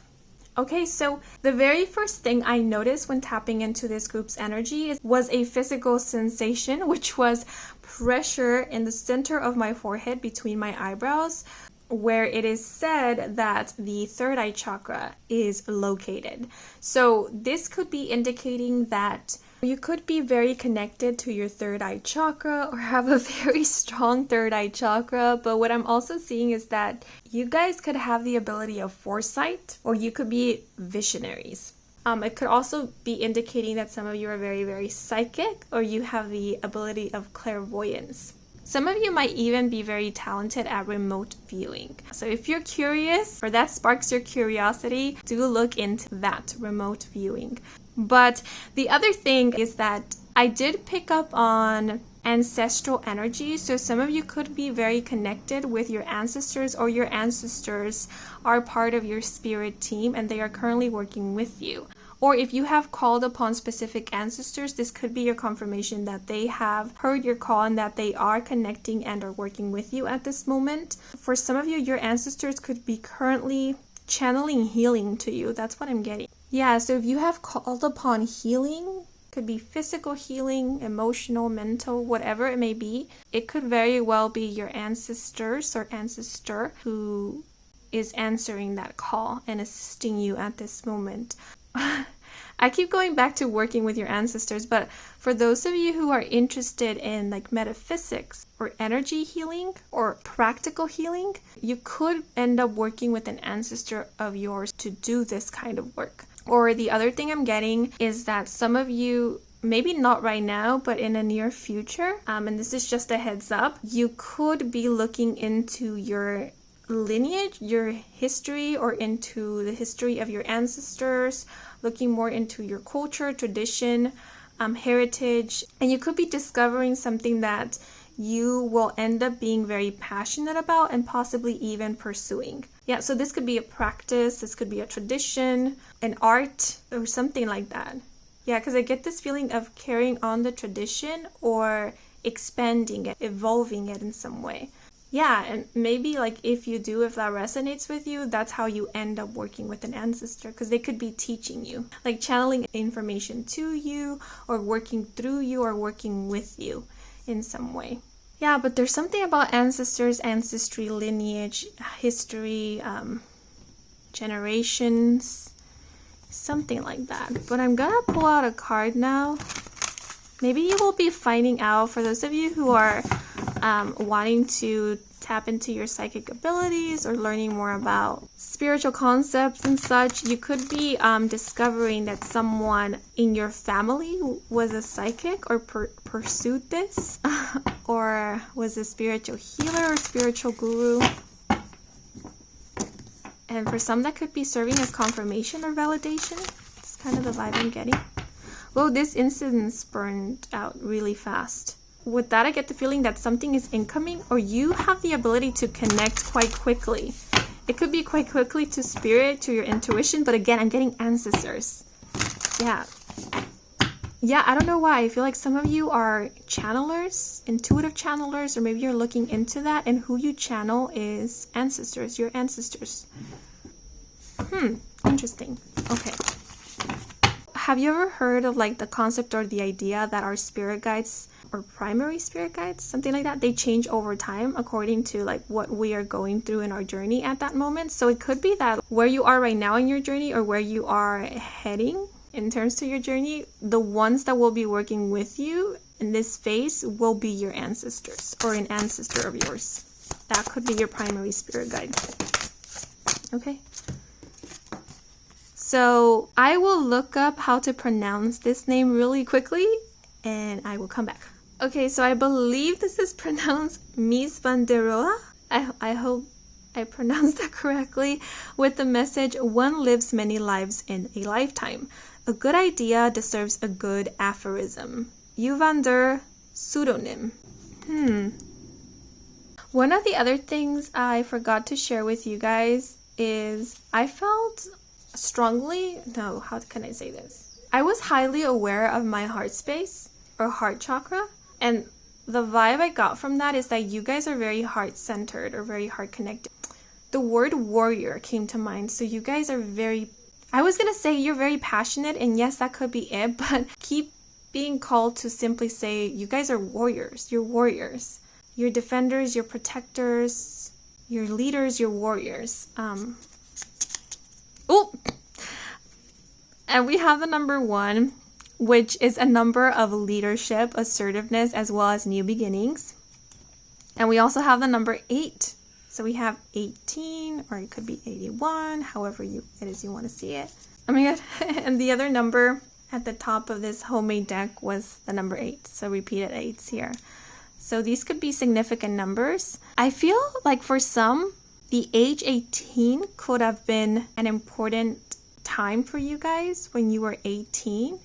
Okay, so the very first thing I noticed when tapping into this group's energy was a physical sensation, which was pressure in the center of my forehead between my eyebrows, where it is said that the third eye chakra is located. So this could be indicating that you could be very connected to your third eye chakra or have a very strong third eye chakra. But what I'm also seeing is that you guys could have the ability of foresight, or you could be visionaries. It could also be indicating that some of you are very, very psychic, or you have the ability of clairvoyance. Some of you might even be very talented at remote viewing. So if you're curious, or that sparks your curiosity, do look into that, remote viewing. But the other thing is that I did pick up on ancestral energy. So some of you could be very connected with your ancestors, or your ancestors are part of your spirit team and they are currently working with you. Or if you have called upon specific ancestors, this could be your confirmation that they have heard your call and that they are connecting and are working with you at this moment. For some of you, your ancestors could be currently channeling healing to you. That's what I'm getting. Yeah, so if you have called upon healing, could be physical healing, emotional, mental, whatever it may be, it could very well be your ancestors or ancestor who is answering that call and assisting you at this moment. I keep going back to working with your ancestors, but for those of you who are interested in like metaphysics or energy healing or practical healing, you could end up working with an ancestor of yours to do this kind of work. Or the other thing I'm getting is that some of you, maybe not right now, but in the near future, and this is just a heads up, you could be looking into your lineage, your history, or into the history of your ancestors, looking more into your culture, tradition, heritage, and you could be discovering something that you will end up being very passionate about and possibly even pursuing. Yeah, so this could be a practice, this could be a tradition, an art, or something like that. Yeah, because I get this feeling of carrying on the tradition or expanding it, evolving it in some way. Yeah, and maybe like if that resonates with you, that's how you end up working with an ancestor, because they could be teaching you, like channeling information to you, or working through you, or working with you in some way. Yeah, but there's something about ancestors, ancestry, lineage, history, generations, something like that. But I'm gonna pull out a card now. Maybe you will be finding out, for those of you who are wanting to tap into your psychic abilities or learning more about spiritual concepts and such, you could be discovering that someone in your family was a psychic or pursued this or was a spiritual healer or spiritual guru. And for some, that could be serving as confirmation or validation. It's kind of the vibe I'm getting. Whoa, this incident burned out really fast. With that, I get the feeling that something is incoming, or you have the ability to connect quite quickly. It could be quite quickly to spirit, to your intuition, but again, I'm getting ancestors. Yeah, I don't know why. I feel like some of you are channelers, intuitive channelers, or maybe you're looking into that, and who you channel is ancestors, your ancestors. Interesting. Okay. Have you ever heard of like the concept or the idea that our spirit guides or primary spirit guides, something like that, they change over time according to like what we are going through in our journey at that moment? So it could be that where you are right now in your journey, or where you are heading in terms to your journey, the ones that will be working with you in this phase will be your ancestors or an ancestor of yours. That could be your primary spirit guide. Okay. So I will look up how to pronounce this name really quickly and I will come back. Okay, so I believe this is pronounced Miss Van der Rohe. I hope I pronounced that correctly. With the message, one lives many lives in a lifetime. A good idea deserves a good aphorism. Yuvander pseudonym. One of the other things I forgot to share with you guys is I felt strongly, how can I say this? I was highly aware of my heart space or heart chakra, and the vibe I got from that is that you guys are very heart-centered or very heart-connected. The word warrior came to mind, so you guys are very, I was gonna say you're very passionate, and yes, that could be it, but keep being called to simply say you guys are warriors. You're warriors. You're defenders, you're protectors, you're leaders, you're warriors. Oh! And we have the number 1, which is a number of leadership, assertiveness, as well as new beginnings. And we also have the number 8. So we have 18, or it could be 81, however it is you want to see it. Oh my god. And the other number at the top of this homemade deck was the number 8. So repeated 8s here. So these could be significant numbers. I feel like for some, the age 18 could have been an important time for you guys when you were 18.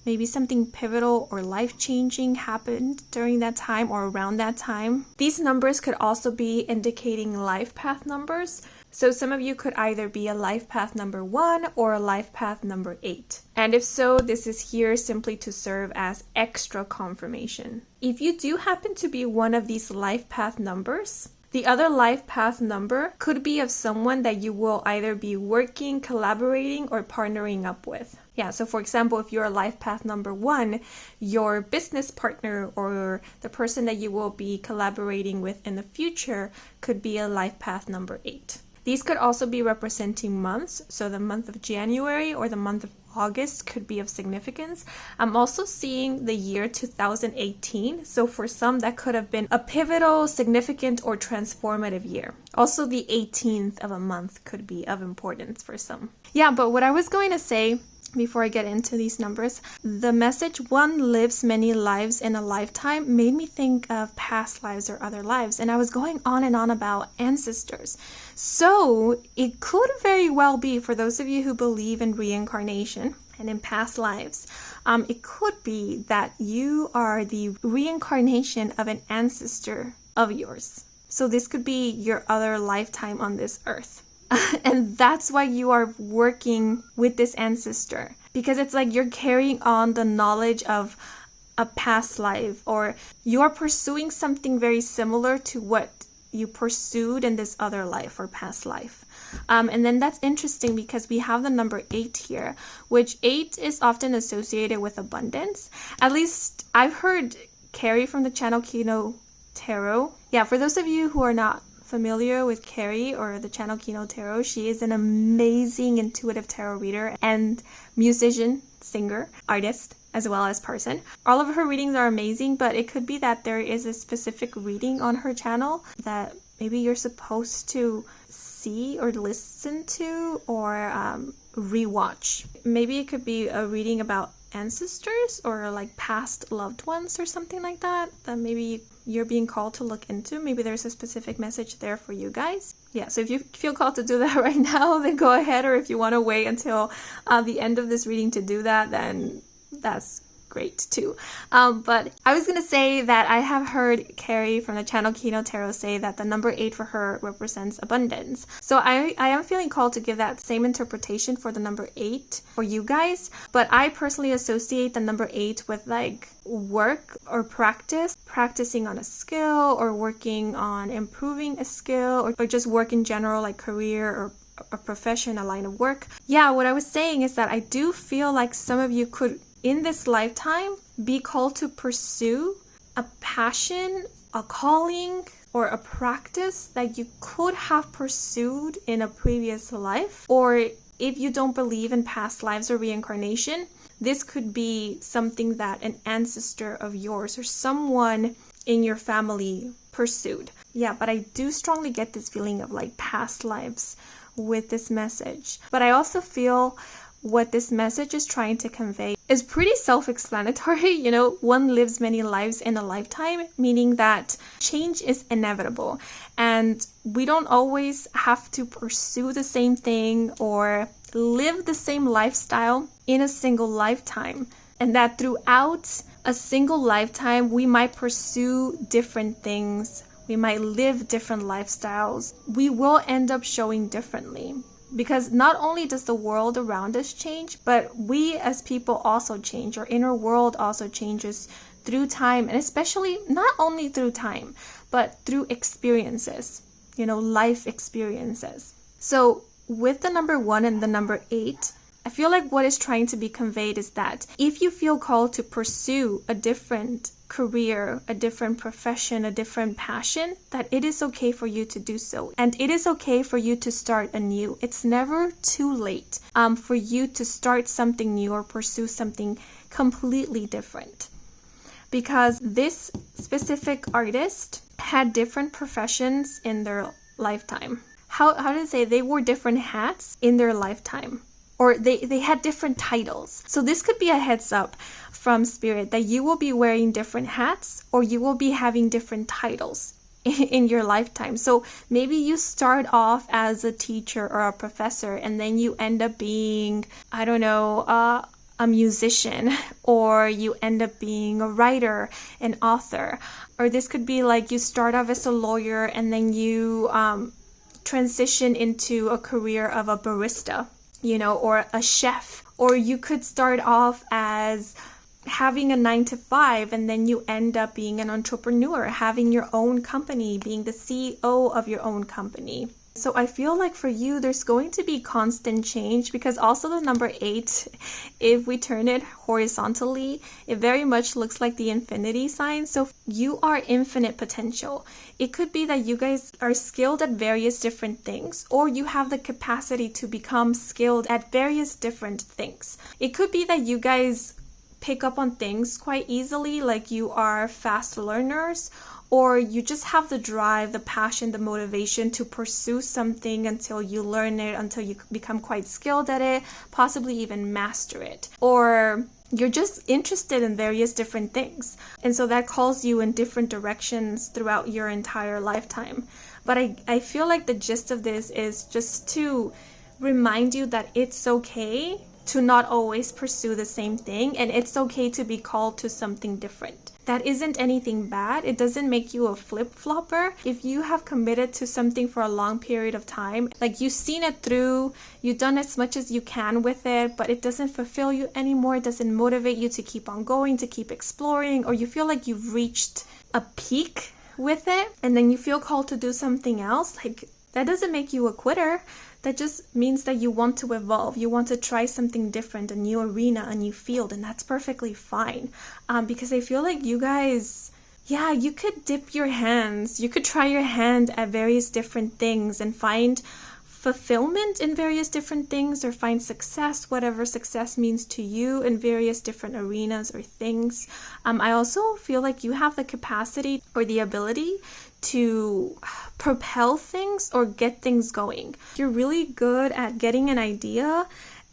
Maybe something pivotal or life-changing happened during that time or around that time. These numbers could also be indicating life path numbers. So some of you could either be a life path number 1 or a life path number 8. And if so, this is here simply to serve as extra confirmation. If you do happen to be one of these life path numbers, the other life path number could be of someone that you will either be working, collaborating, or partnering up with. Yeah, so for example, if you're a life path number 1, your business partner or the person that you will be collaborating with in the future could be a life path number 8. These could also be representing months, so the month of January or the month of August could be of significance. I'm also seeing the year 2018, so for some that could have been a pivotal, significant, or transformative year. Also the 18th of a month could be of importance for some. Yeah, but what I was going to say before I get into these numbers, the message "one lives many lives in a lifetime" made me think of past lives or other lives, and I was going on and on about ancestors. So it could very well be, for those of you who believe in reincarnation and in past lives, it could be that you are the reincarnation of an ancestor of yours. So this could be your other lifetime on this earth. And that's why you are working with this ancestor, because it's like you're carrying on the knowledge of a past life, or you're pursuing something very similar to what you pursued in this other life or past life. And then that's interesting because we have the number 8 here, which 8 is often associated with abundance. At least I've heard Carrie from the channel Kino Tarot. Yeah, for those of you who are not familiar with Carrie or the channel Kino Tarot, she is an amazing intuitive tarot reader and musician, singer, artist, as well as person. All of her readings are amazing, but it could be that there is a specific reading on her channel that maybe you're supposed to see or listen to or rewatch. Maybe it could be a reading about ancestors or like past loved ones or something like that maybe you're being called to look into. Maybe there's a specific message there for you guys. Yeah, so if you feel called to do that right now, then go ahead, or if you want to wait until the end of this reading to do that, then that's great too. But I was going to say that I have heard Carrie from the channel Kino Tarot say that the number 8 for her represents abundance. So I am feeling called to give that same interpretation for the number 8 for you guys. But I personally associate the number 8 with like work or practicing on a skill or working on improving a skill or just work in general, like career or a profession, a line of work. Yeah, what I was saying is that I do feel like some of you could in this lifetime be called to pursue a passion, a calling, or a practice that you could have pursued in a previous life. Or if you don't believe in past lives or reincarnation, this could be something that an ancestor of yours or someone in your family pursued. Yeah, but I do strongly get this feeling of like past lives with this message. But I also feel what this message is trying to convey is pretty self-explanatory. You know, one lives many lives in a lifetime, meaning that change is inevitable. And we don't always have to pursue the same thing or live the same lifestyle in a single lifetime. And that throughout a single lifetime, we might pursue different things. We might live different lifestyles. We will end up showing differently. because not only does the world around us change, but we as people also change. Our inner world also changes through time, and especially not only through time, but through experiences, life experiences. So with the number 1 and the number 8, I feel like what is trying to be conveyed is that if you feel called to pursue a different career, a different profession, a different passion, that it is okay for you to do so. And it is okay for you to start anew. It's never too late for you to start something new or pursue something completely different. Because this specific artist had different professions in their lifetime. How to say, they wore different hats in their lifetime. Or they had different titles. So this could be a heads up from Spirit that you will be wearing different hats, or you will be having different titles in your lifetime. So maybe you start off as a teacher or a professor, and then you end up being, I don't know, a musician, or you end up being a writer, an author. Or this could be like you start off as a lawyer, and then you transition into a career of a barista, or a chef. Or you could start off as having a 9-to-5, and then you end up being an entrepreneur, having your own company, being the CEO of your own company. So I feel like for you, there's going to be constant change, because also the number 8, if we turn it horizontally, it very much looks like the infinity sign. So you are infinite potential. It could be that you guys are skilled at various different things, or you have the capacity to become skilled at various different things. It could be that you guys pick up on things quite easily, like you are fast learners, or you just have the drive, the passion, the motivation to pursue something until you learn it, until you become quite skilled at it, possibly even master it. Or you're just interested in various different things. And so that calls you in different directions throughout your entire lifetime. But I feel like the gist of this is just to remind you that it's okay to not always pursue the same thing, and it's okay to be called to something different. That isn't anything bad. It doesn't make you a flip-flopper. If you have committed to something for a long period of time, like you've seen it through, you've done as much as you can with it, but it doesn't fulfill you anymore, it doesn't motivate you to keep on going, to keep exploring, or you feel like you've reached a peak with it, and then you feel called to do something else, like that doesn't make you a quitter. That just means that you want to evolve. You want to try something different, a new arena, a new field, and that's perfectly fine. Because I feel like you guys, you could dip your hands. You could try your hand at various different things and find fulfillment in various different things, or find success, whatever success means to you, in various different arenas or things. I also feel like you have the capacity or the ability to propel things or get things going. You're really good at getting an idea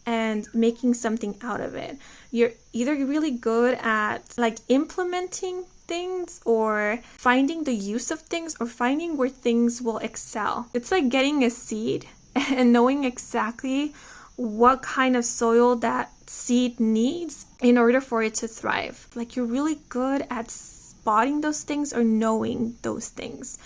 and making something out of it. You're either really good at like implementing things, or finding the use of things, or finding where things will excel. It's like getting a seed and knowing exactly what kind of soil that seed needs in order for it to thrive. Like you're really good at spotting those things or knowing those things,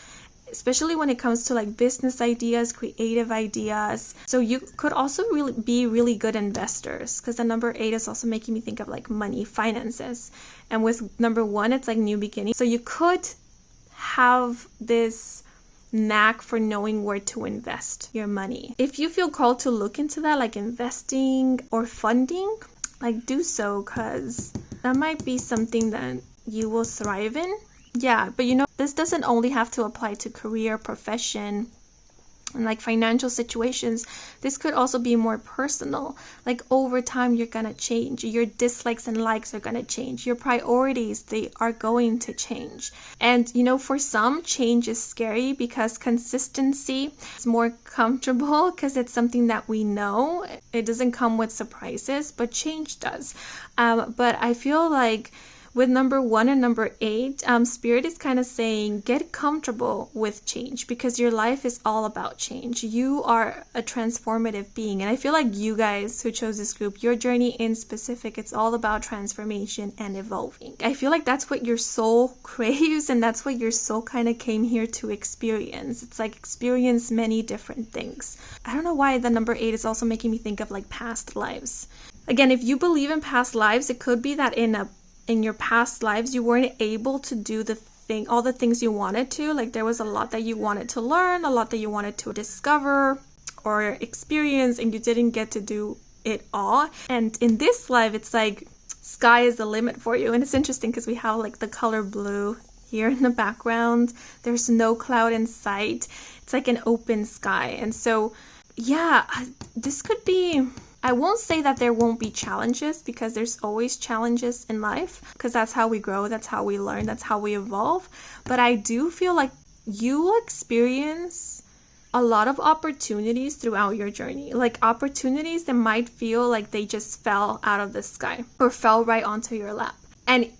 especially when it comes to like business ideas, creative ideas. So you could also be really good investors, because the number 8 is also making me think of like money, finances. And with number 1, it's like new beginning. So you could have this knack for knowing where to invest your money. If you feel called to look into that, like investing or funding, like do so, because that might be something that you will thrive in. Yeah, but this doesn't only have to apply to career, profession, and like financial situations. This could also be more personal. Like over time, you're gonna change. Your dislikes and likes are gonna change. Your priorities, they are going to change. And for some, change is scary because consistency is more comfortable, because it's something that we know. It doesn't come with surprises, but change does. But I feel like With number 1 and number 8, Spirit is kind of saying get comfortable with change because your life is all about change. You are a transformative being. And I feel like you guys who chose this group, your journey in specific, it's all about transformation and evolving. I feel like that's what your soul craves and that's what your soul kind of came here to experience. It's like experience many different things. I don't know why the number 8 is also making me think of like past lives. Again, if you believe in past lives, it could be that in your past lives, you weren't able to do all the things you wanted to. Like there was a lot that you wanted to learn, a lot that you wanted to discover or experience, and you didn't get to do it all. And in this life, it's like sky is the limit for you. And it's interesting because we have like the color blue here in the background. There's no cloud in sight. It's like an open sky. And so, yeah, this could be... I won't say that there won't be challenges because there's always challenges in life because that's how we grow, that's how we learn, that's how we evolve. But I do feel like you will experience a lot of opportunities throughout your journey. Like opportunities that might feel like they just fell out of the sky or fell right onto your lap. And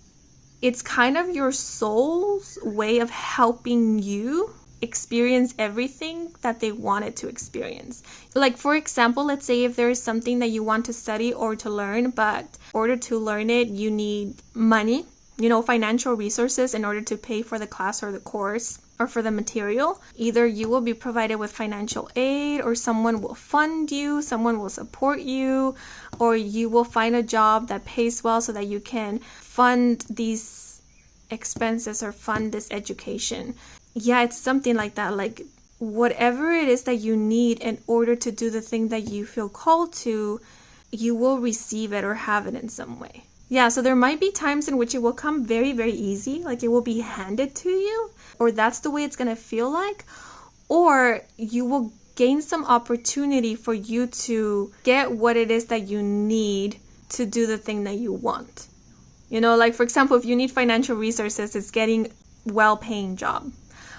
it's kind of your soul's way of helping you experience everything that they wanted to experience. Like for example, let's say if there is something that you want to study or to learn, but in order to learn it, you need money, financial resources in order to pay for the class or the course or for the material. Either you will be provided with financial aid or someone will fund you, someone will support you, or you will find a job that pays well so that you can fund these expenses or fund this education. Yeah, it's something like that. Like whatever it is that you need in order to do the thing that you feel called to, you will receive it or have it in some way. Yeah, so there might be times in which it will come very, very easy. Like it will be handed to you, or that's the way it's going to feel like. Or you will gain some opportunity for you to get what it is that you need to do the thing that you want. Like for example, if you need financial resources, it's getting a well-paying job.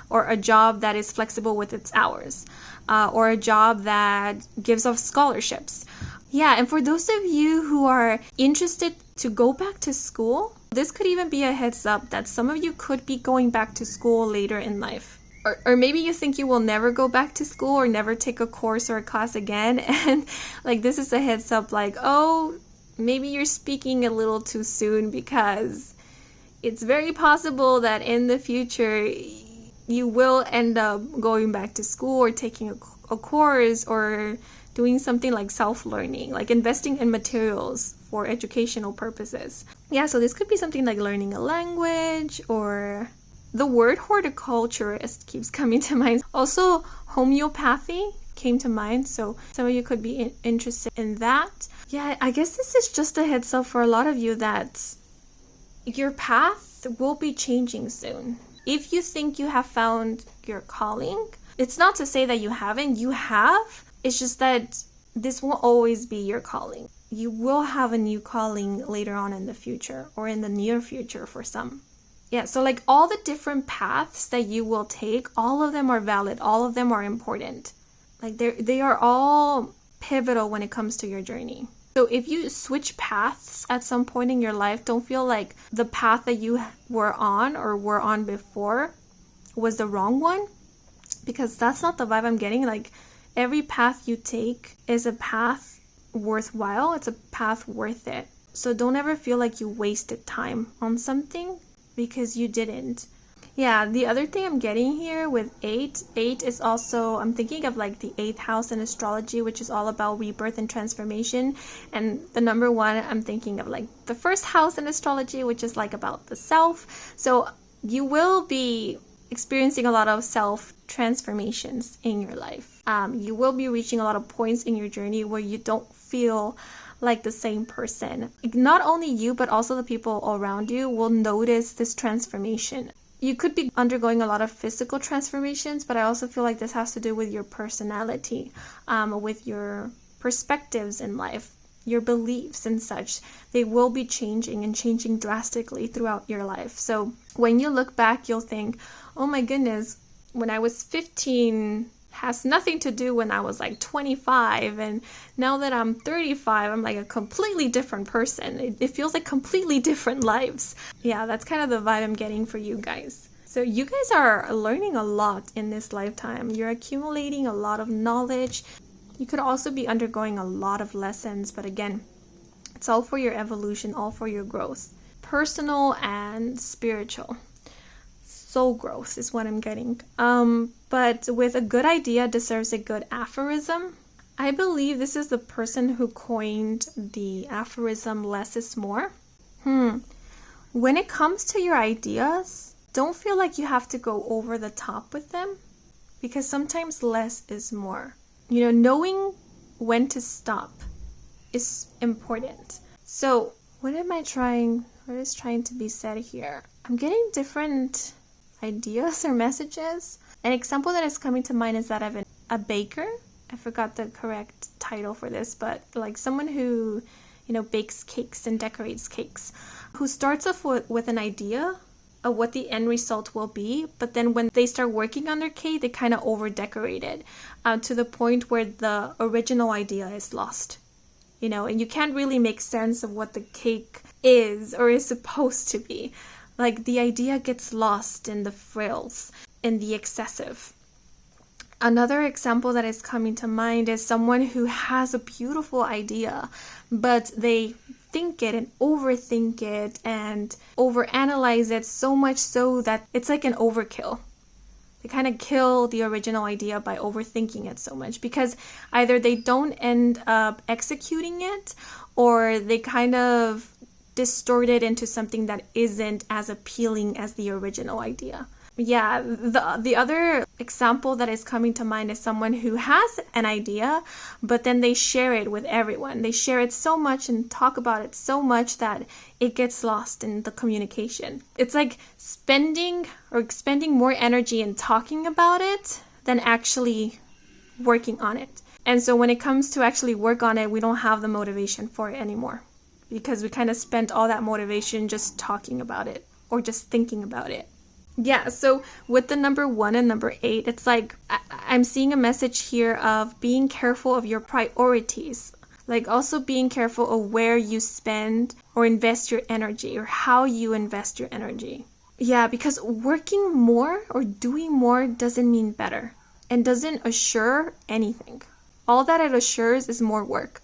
Or a job that is flexible with its hours, or a job that gives off scholarships. Yeah, and for those of you who are interested to go back to school, this could even be a heads up that some of you could be going back to school later in life. Or maybe you think you will never go back to school or never take a course or a class again. And like this is a heads up like, oh, maybe you're speaking a little too soon because it's very possible that in the future you will end up going back to school or taking a course or doing something like self-learning, like investing in materials for educational purposes. Yeah, so this could be something like learning a language, or the word horticulturist keeps coming to mind. Also, homeopathy came to mind, so some of you could be interested in that. Yeah, I guess this is just a heads up for a lot of you that your path will be changing soon. If you think you have found your calling, it's not to say that you haven't. You have. It's just that this won't always be your calling. You will have a new calling later on in the future or in the near future for some. Yeah, so like all the different paths that you will take, all of them are valid. All of them are important. Like they are all pivotal when it comes to your journey. So if you switch paths at some point in your life, don't feel like the path that you were on before was the wrong one, because that's not the vibe I'm getting. Like every path you take is a path worthwhile. It's a path worth it. So don't ever feel like you wasted time on something because you didn't. Yeah, the other thing I'm getting here with 8 is also, I'm thinking of like the 8th house in astrology, which is all about rebirth and transformation. And the number 1, I'm thinking of like the 1st house in astrology, which is like about the self. So you will be experiencing a lot of self transformations in your life. You will be reaching a lot of points in your journey where you don't feel like the same person. Not only you, but also the people around you will notice this transformation. You could be undergoing a lot of physical transformations, but I also feel like this has to do with your personality, with your perspectives in life, your beliefs and such. They will be changing and changing drastically throughout your life. So when you look back, you'll think, oh my goodness, when I was 15, has nothing to do when I was like 25, and now that I'm 35, I'm like a completely different person. It feels like completely different lives. Yeah, that's kind of the vibe I'm getting for you guys. So you guys are learning a lot in this lifetime. You're accumulating a lot of knowledge. You could also be undergoing a lot of lessons, but again, it's all for your evolution, all for your growth, personal and spiritual. Soul growth is what I'm getting. But with a good idea deserves a good aphorism. I believe this is the person who coined the aphorism, less is more. When it comes to your ideas, don't feel like you have to go over the top with them, because sometimes less is more. You know, knowing when to stop is important. So what is trying to be said here? I'm getting different ideas or messages. An example that is coming to mind is that of a baker. I forgot the correct title for this, but like someone who, bakes cakes and decorates cakes, who starts off with an idea of what the end result will be, but then when they start working on their cake, they kind of over decorate it to the point where the original idea is lost. And you can't really make sense of what the cake is or is supposed to be. Like the idea gets lost in the frills, in the excessive. Another example that is coming to mind is someone who has a beautiful idea, but they think it and overthink it and overanalyze it so much so that it's like an overkill. They kind of kill the original idea by overthinking it so much, because either they don't end up executing it, or they kind of distort it into something that isn't as appealing as the original idea. Yeah, the other example that is coming to mind is someone who has an idea, but then they share it with everyone. They share it so much and talk about it so much that it gets lost in the communication. It's like spending more energy in talking about it than actually working on it. And so when it comes to actually work on it, we don't have the motivation for it anymore, because we kind of spent all that motivation just talking about it or just thinking about it. Yeah, so with the number 1 and number 8, it's like I'm seeing a message here of being careful of your priorities. Like also being careful of where you spend or invest your energy, or how you invest your energy. Yeah, because working more or doing more doesn't mean better and doesn't assure anything. All that it assures is more work.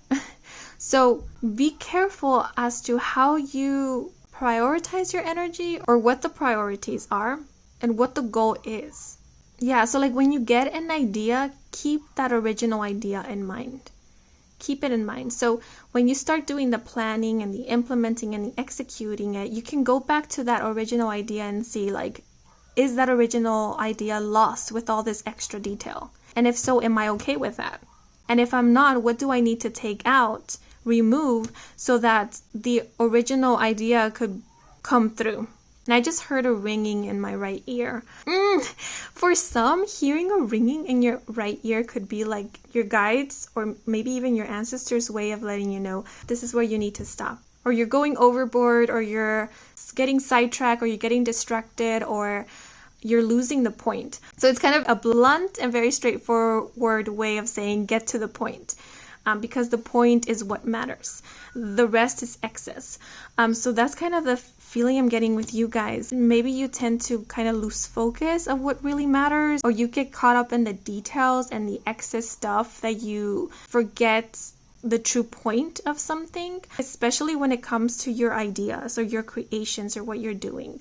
So be careful as to how you prioritize your energy, or what the priorities are and what the goal is. Yeah, so like when you get an idea, keep that original idea in mind. Keep it in mind. So when you start doing the planning and the implementing and the executing it, you can go back to that original idea and see, like, is that original idea lost with all this extra detail? And if so, am I okay with that? And if I'm not, what do I need to take out, remove, so that the original idea could come through? And I just heard a ringing in my right ear. For some, hearing a ringing in your right ear could be like your guides, or maybe even your ancestors' way of letting you know this is where you need to stop. Or you're going overboard, or you're getting sidetracked, or you're getting distracted, or you're losing the point. So it's kind of a blunt and very straightforward way of saying get to the point. Because the point is what matters. The rest is excess. So that's kind of the feeling I'm getting with you guys. Maybe you tend to kind of lose focus of what really matters, or you get caught up in the details and the excess stuff that you forget the true point of something, especially when it comes to your ideas or your creations or what you're doing.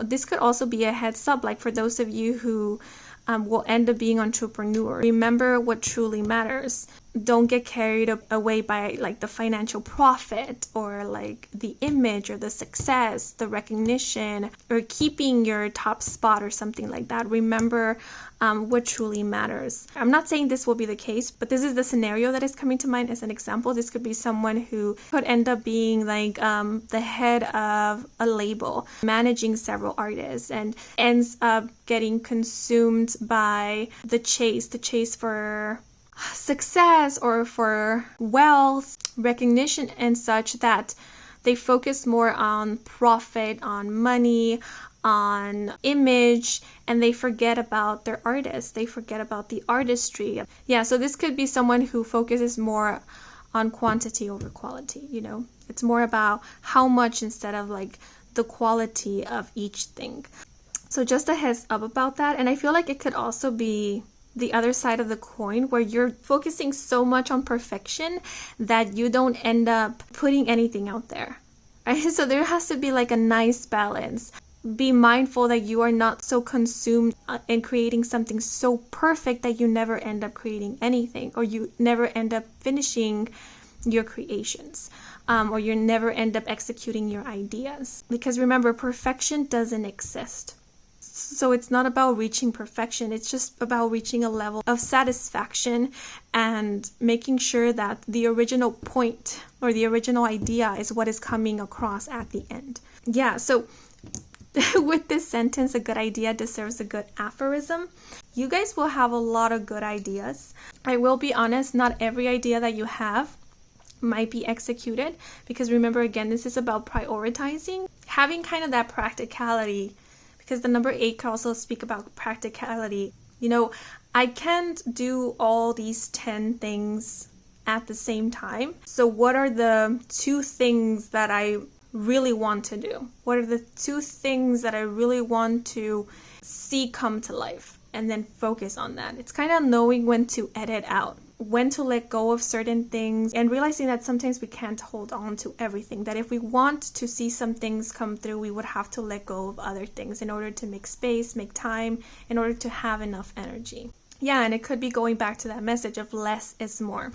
This could also be a heads up, like for those of you who will end up being entrepreneurs. Remember what truly matters. Don't get carried away by like the financial profit, or like the image or the success, the recognition, or keeping your top spot or something like that. Remember what truly matters. I'm not saying this will be the case, but this is the scenario that is coming to mind as an example. This could be someone who could end up being like the head of a label, managing several artists, and ends up getting consumed by the chase for success or for wealth, recognition, and such, that they focus more on profit, on money, on image, and they forget about their artist. They forget about the artistry. Yeah, so this could be someone who focuses more on quantity over quality, you know? It's more about how much instead of like the quality of each thing. So just a heads up about that. And I feel like it could also be the other side of the coin where you're focusing so much on perfection that you don't end up putting anything out there. Right? So there has to be like a nice balance. Be mindful that you are not so consumed in creating something so perfect that you never end up creating anything, or you never end up finishing your creations, or you never end up executing your ideas. Because remember, perfection doesn't exist. So it's not about reaching perfection. It's just about reaching a level of satisfaction and making sure that the original point or the original idea is what is coming across at the end. Yeah, so with this sentence, a good idea deserves a good aphorism. You guys will have a lot of good ideas. I will be honest, not every idea that you have might be executed, because remember, again, this is about prioritizing, having kind of that practicality, because the number 8 can also speak about practicality. You know, I can't do all these 10 things at the same time. So what are the 2 things that I really want to do? What are the 2 things that I really want to see come to life? And then focus on that. It's kind of knowing when to edit out, when to let go of certain things, and realizing that sometimes we can't hold on to everything. That if we want to see some things come through, we would have to let go of other things in order to make space, make time, in order to have enough energy. Yeah, and it could be going back to that message of less is more.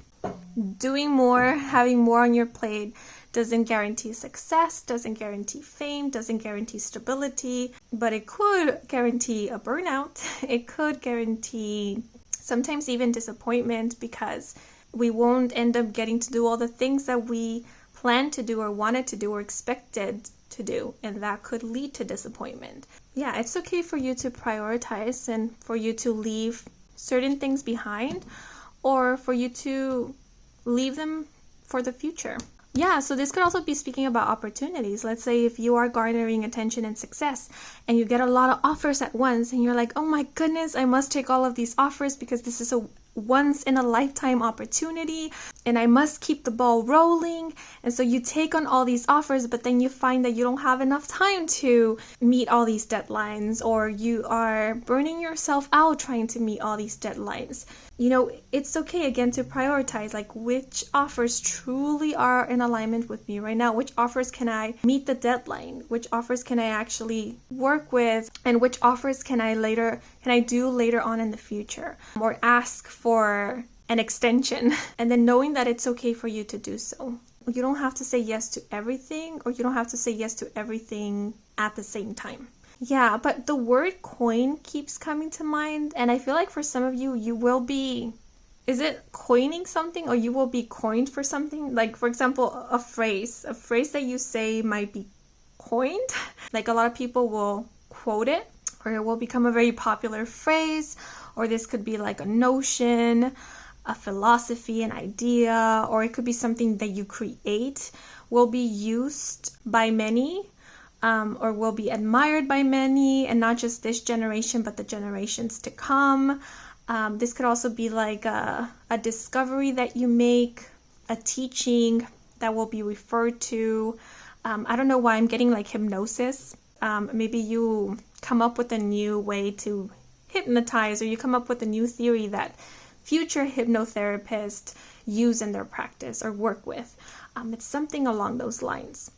Doing more, having more on your plate doesn't guarantee success, doesn't guarantee fame, doesn't guarantee stability, but it could guarantee a burnout. It could guarantee sometimes even disappointment, because we won't end up getting to do all the things that we planned to do or wanted to do or expected to do, and that could lead to disappointment. Yeah, it's okay for you to prioritize and for you to leave certain things behind, or for you to leave them for the future. Yeah, so this could also be speaking about opportunities. Let's say if you are garnering attention and success and you get a lot of offers at once and you're like, oh my goodness, I must take all of these offers because this is a once in a lifetime opportunity and I must keep the ball rolling. And so you take on all these offers, but then you find that you don't have enough time to meet all these deadlines, or you are burning yourself out trying to meet all these deadlines. You know, it's okay again to prioritize, like which offers truly are in alignment with me right now, which offers can I meet the deadline, which offers can I actually work with, and which offers can I do later on in the future, or ask for an extension. And then knowing that it's okay for you to do so. You don't have to say yes to everything, or you don't have to say yes to everything at the same time. Yeah, but the word coin keeps coming to mind, and I feel like for some of you, you will be, is it coining something, or you will be coined for something? Like, for example, a phrase that you say might be coined. Like a lot of people will quote it, or it will become a very popular phrase, or this could be like a notion, a philosophy, an idea, or it could be something that you create, will be used by many, or will be admired by many, and not just this generation, but the generations to come. This could also be like a discovery that you make, a teaching that will be referred to. I don't know why I'm getting like hypnosis. Maybe you come up with a new way to hypnotize, or you come up with a new theory that future hypnotherapists use in their practice or work with. It's something along those lines.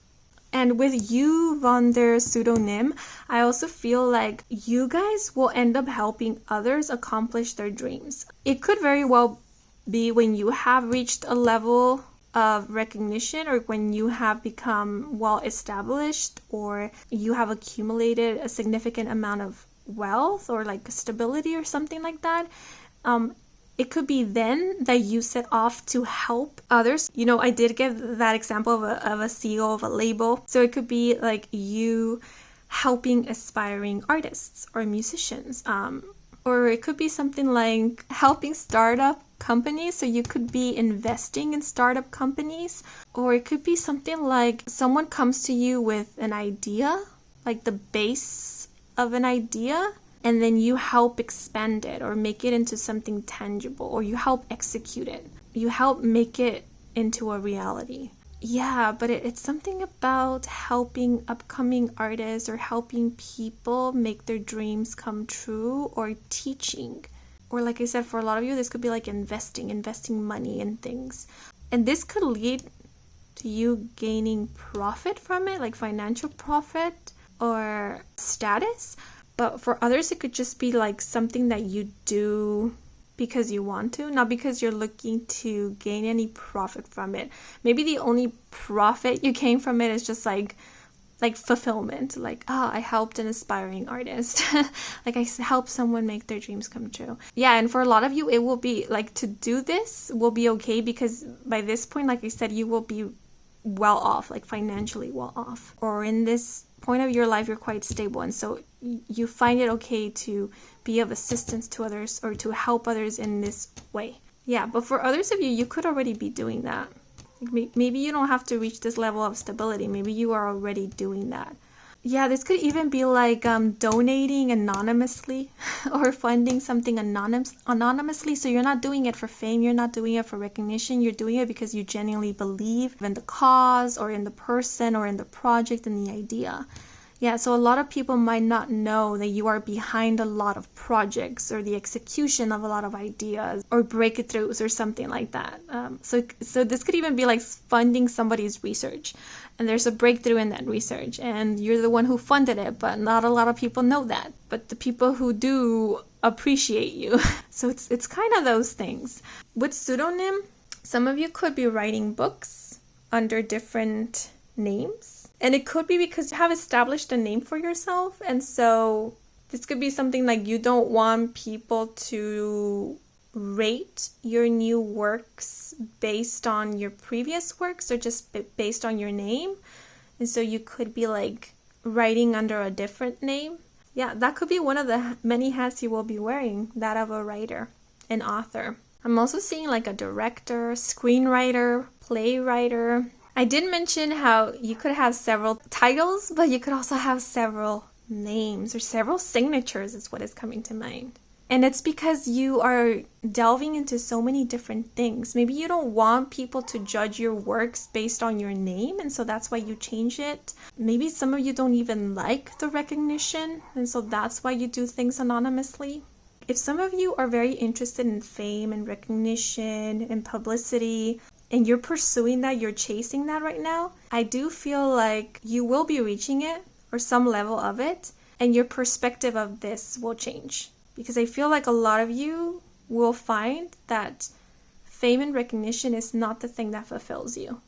And with you, von der Pseudonym, I also feel like you guys will end up helping others accomplish their dreams. It could very well be when you have reached a level of recognition, or when you have become well established, or you have accumulated a significant amount of wealth or like stability or something like that. It could be then that you set off to help others. You know, I did give that example of a CEO of a label. So it could be like you helping aspiring artists or musicians. Or it could be something like helping startup companies. So you could be investing in startup companies. Or it could be something like someone comes to you with an idea like the base of an idea, and then you help expand it or make it into something tangible, or you help execute it. You help make it into a reality. Yeah, but it's something about helping upcoming artists or helping people make their dreams come true, or teaching. Or like I said, for a lot of you, this could be like investing money in things. And this could lead to you gaining profit from it, like financial profit or status. But for others, it could just be like something that you do because you want to, not because you're looking to gain any profit from it. Maybe the only profit you gain from it is just like fulfillment, like, I helped an aspiring artist. Like I helped someone make their dreams come true. Yeah, and for a lot of you, it will be like, to do this will be okay, because by this point, like I said, you will be well off, like financially well off, or in this point of your life, you're quite stable, and so you find it okay to be of assistance to others or to help others in this way. Yeah, but for others of you, you could already be doing that. Maybe you don't have to reach this level of stability. Maybe you are already doing that. Yeah, this could even be like donating anonymously or funding something anonymously. So you're not doing it for fame. You're not doing it for recognition. You're doing it because you genuinely believe in the cause or in the person or in the project and the idea. Yeah, so a lot of people might not know that you are behind a lot of projects or the execution of a lot of ideas or breakthroughs or something like that. So this could even be like funding somebody's research, and there's a breakthrough in that research, and you're the one who funded it, but not a lot of people know that. But the people who do appreciate you. So it's kind of those things. With pseudonym, some of you could be writing books under different names. And it could be because you have established a name for yourself. And so this could be something like you don't want people to rate your new works based on your previous works or just based on your name. And so you could be like writing under a different name. Yeah, that could be one of the many hats you will be wearing, that of a writer, an author. I'm also seeing like a director, screenwriter, playwright. I did mention how you could have several titles, but you could also have several names or several signatures is what is coming to mind. And it's because you are delving into so many different things. Maybe you don't want people to judge your works based on your name, and so that's why you change it. Maybe some of you don't even like the recognition, and so that's why you do things anonymously. If some of you are very interested in fame and recognition and publicity, and you're pursuing that, you're chasing that right now, I do feel like you will be reaching it or some level of it, and your perspective of this will change. Because I feel like a lot of you will find that fame and recognition is not the thing that fulfills you.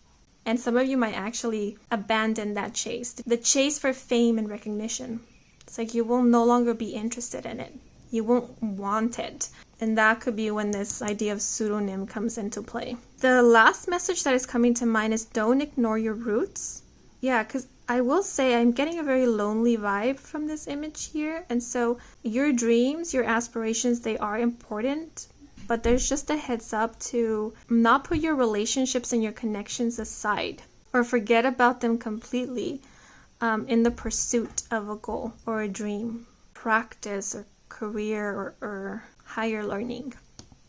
And some of you might actually abandon that chase, the chase for fame and recognition. It's like you will no longer be interested in it. You won't want it. And that could be when this idea of pseudonym comes into play. The last message that is coming to mind is don't ignore your roots. Yeah, because I will say I'm getting a very lonely vibe from this image here. And so your dreams, your aspirations, they are important. But there's just a heads up to not put your relationships and your connections aside or forget about them completely in the pursuit of a goal or a dream, practice or career or higher learning.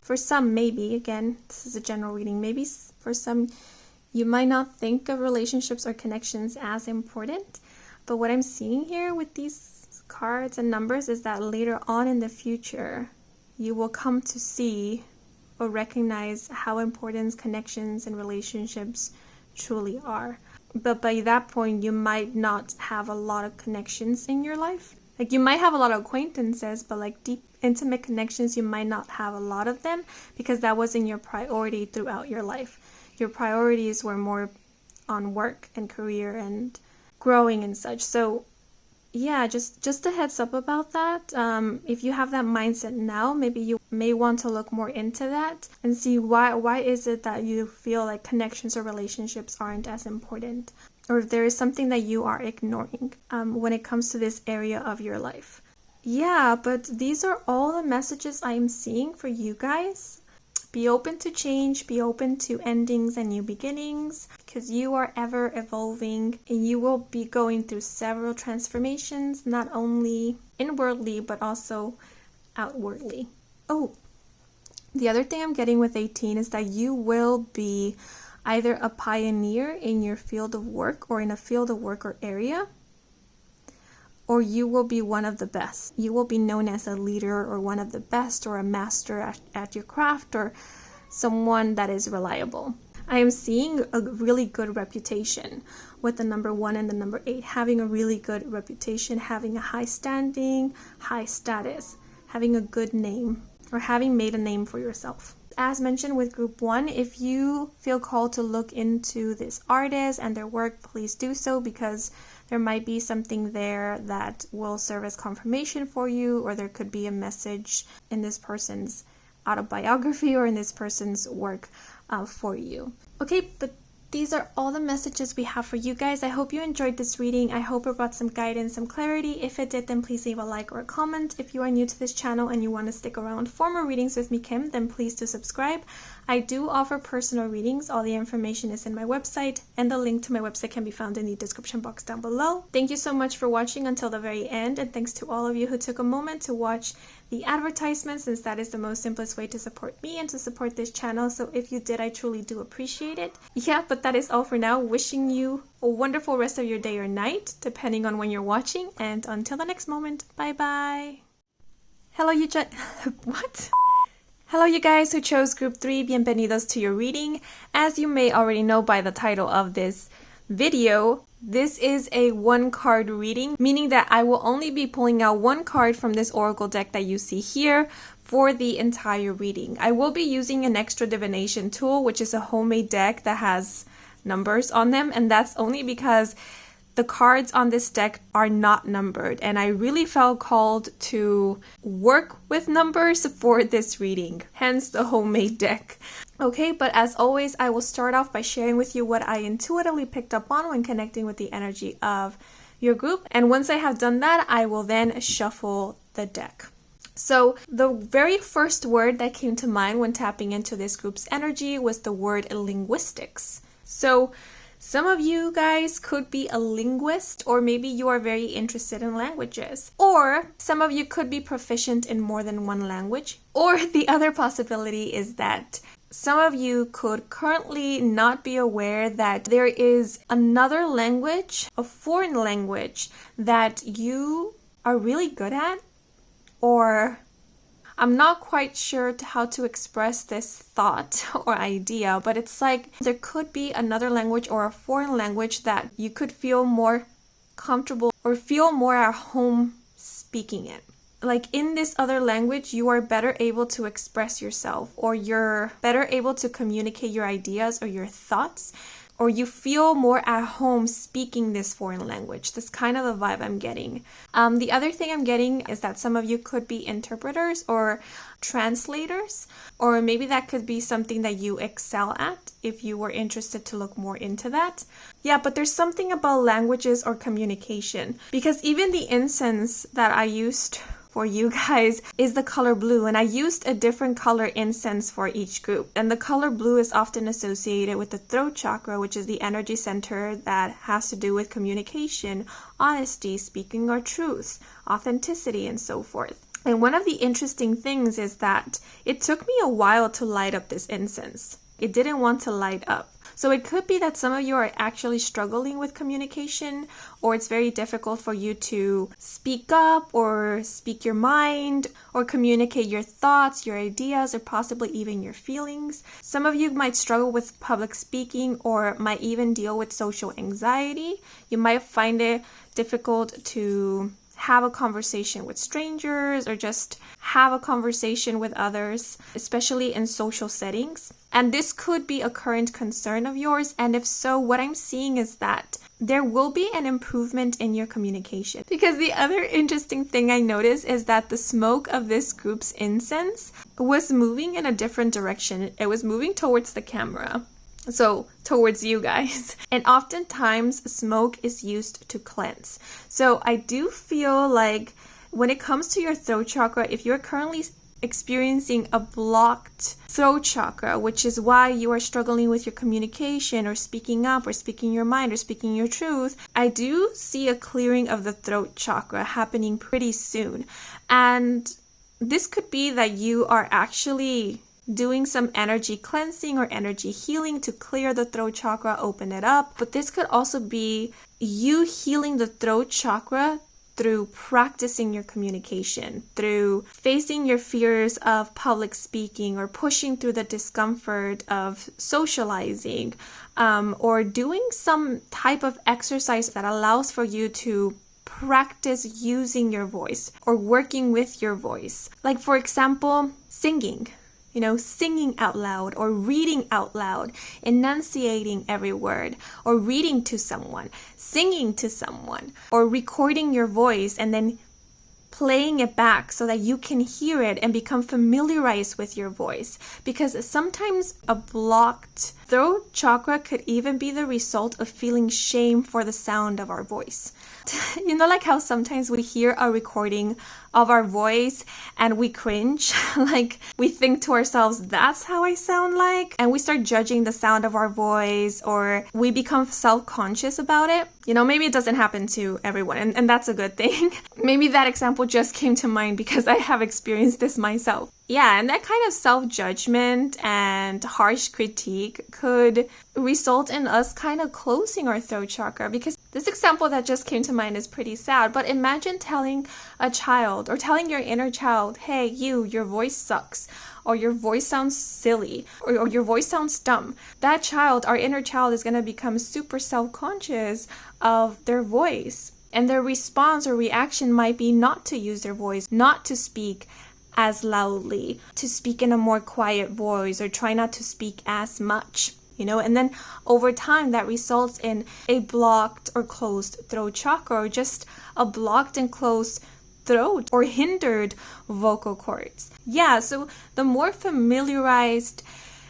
For some, maybe, again, this is a general reading, maybe for some you might not think of relationships or connections as important, but what I'm seeing here with these cards and numbers is that later on in the future you will come to see or recognize how important connections and relationships truly are. But by that point you might not have a lot of connections in your life. Like you might have a lot of acquaintances, but like deep, intimate connections, you might not have a lot of them because that wasn't your priority throughout your life. Your priorities were more on work and career and growing and such. So yeah, just a heads up about that. If you have that mindset now, maybe you may want to look more into that and see why is it that you feel like connections or relationships aren't as important, or if there is something that you are ignoring when it comes to this area of your life. Yeah, but these are all the messages I'm seeing for you guys. Be open to change, be open to endings and new beginnings, because you are ever evolving and you will be going through several transformations, not only inwardly but also outwardly. Oh, the other thing I'm getting with 18 is that you will be either a pioneer in your field of work or in a field of work or area, or you will be one of the best. You will be known as a leader or one of the best or a master at your craft or someone that is reliable. I am seeing a really good reputation with the number 1 and the number 8, having a really good reputation, having a high standing, high status, having a good name, or having made a name for yourself. As mentioned with group 1, if you feel called to look into this artist and their work, please do so, because there might be something there that will serve as confirmation for you, or there could be a message in this person's autobiography or in this person's work for you. Okay, but these are all the messages we have for you guys. I hope you enjoyed this reading. I hope it brought some guidance, some clarity. If it did, then please leave a like or a comment. If you are new to this channel and you want to stick around for more readings with me, Kim, then please do subscribe. I do offer personal readings. All the information is in my website, and the link to my website can be found in the description box down below. Thank you so much for watching until the very end, and thanks to all of you who took a moment to watch the advertisement, since that is the most simplest way to support me and to support this channel. So if you did, I truly do appreciate it. Yeah, but that is all for now. Wishing you a wonderful rest of your day or night, depending on when you're watching, and until the next moment, bye bye. Hello, what? Hello, you guys who chose group 3. Bienvenidos to your reading. As you may already know by the title of this video, this is a 1-card reading, meaning that I will only be pulling out 1 card from this oracle deck that you see here for the entire reading. I will be using an extra divination tool, which is a homemade deck that has numbers on them, and that's only because the cards on this deck are not numbered, and I really felt called to work with numbers for this reading, hence the homemade deck. Okay, but as always, I will start off by sharing with you what I intuitively picked up on when connecting with the energy of your group, and once I have done that, I will then shuffle the deck. So the very first word that came to mind when tapping into this group's energy was the word linguistics. So some of you guys could be a linguist, or maybe you are very interested in languages. Or some of you could be proficient in more than one language. Or the other possibility is that some of you could currently not be aware that there is another language, a foreign language, that you are really good at, or I'm not quite sure how to express this thought or idea, but it's like there could be another language or a foreign language that you could feel more comfortable or feel more at home speaking it. Like in this other language, you are better able to express yourself, or you're better able to communicate your ideas or your thoughts, or you feel more at home speaking this foreign language. That's kind of the vibe I'm getting. The other thing I'm getting is that some of you could be interpreters or translators, or maybe that could be something that you excel at if you were interested to look more into that. Yeah, but there's something about languages or communication, because even the incense that I used for you guys is the color blue, and I used a different color incense for each group, and the color blue is often associated with the throat chakra, which is the energy center that has to do with communication, honesty, speaking our truth, authenticity, and so forth. And one of the interesting things is that it took me a while to light up this incense. It didn't want to light up. So it could be that some of you are actually struggling with communication, or it's very difficult for you to speak up or speak your mind or communicate your thoughts, your ideas, or possibly even your feelings. Some of you might struggle with public speaking or might even deal with social anxiety. You might find it difficult to have a conversation with strangers or just have a conversation with others, especially in social settings. And this could be a current concern of yours. And if so, what I'm seeing is that there will be an improvement in your communication. Because the other interesting thing I noticed is that the smoke of this group's incense was moving in a different direction. It was moving towards the camera. So towards you guys. And oftentimes smoke is used to cleanse. So I do feel like when it comes to your throat chakra, if you're currently experiencing a blocked throat chakra, which is why you are struggling with your communication or speaking up or speaking your mind or speaking your truth, I do see a clearing of the throat chakra happening pretty soon. And this could be that you are actually doing some energy cleansing or energy healing to clear the throat chakra, open it up. But this could also be you healing the throat chakra through practicing your communication, through facing your fears of public speaking or pushing through the discomfort of socializing, or doing some type of exercise that allows for you to practice using your voice or working with your voice. Like, for example, singing. Singing out loud or reading out loud, enunciating every word, or reading to someone, singing to someone, or recording your voice and then playing it back so that you can hear it and become familiarized with your voice. Because sometimes a blocked throat chakra could even be the result of feeling shame for the sound of our voice. Like how sometimes we hear a recording of our voice and we cringe, like we think to ourselves, that's how I sound like, and we start judging the sound of our voice, or we become self-conscious about it. Maybe it doesn't happen to everyone, and that's a good thing. Maybe that example just came to mind because I have experienced this myself. Yeah, and that kind of self-judgment and harsh critique could result in us kind of closing our throat chakra, because this example that just came to mind is pretty sad. But imagine telling a child or telling your inner child, hey, your voice sucks, or your voice sounds silly, or your voice sounds dumb. That child, our inner child, is going to become super self-conscious of their voice. And their response or reaction might be not to use their voice, not to speak as loudly, to speak in a more quiet voice, or try not to speak as much, and then over time that results in a blocked or closed throat chakra, or just a blocked and closed throat or hindered vocal cords. Yeah, so the more familiarized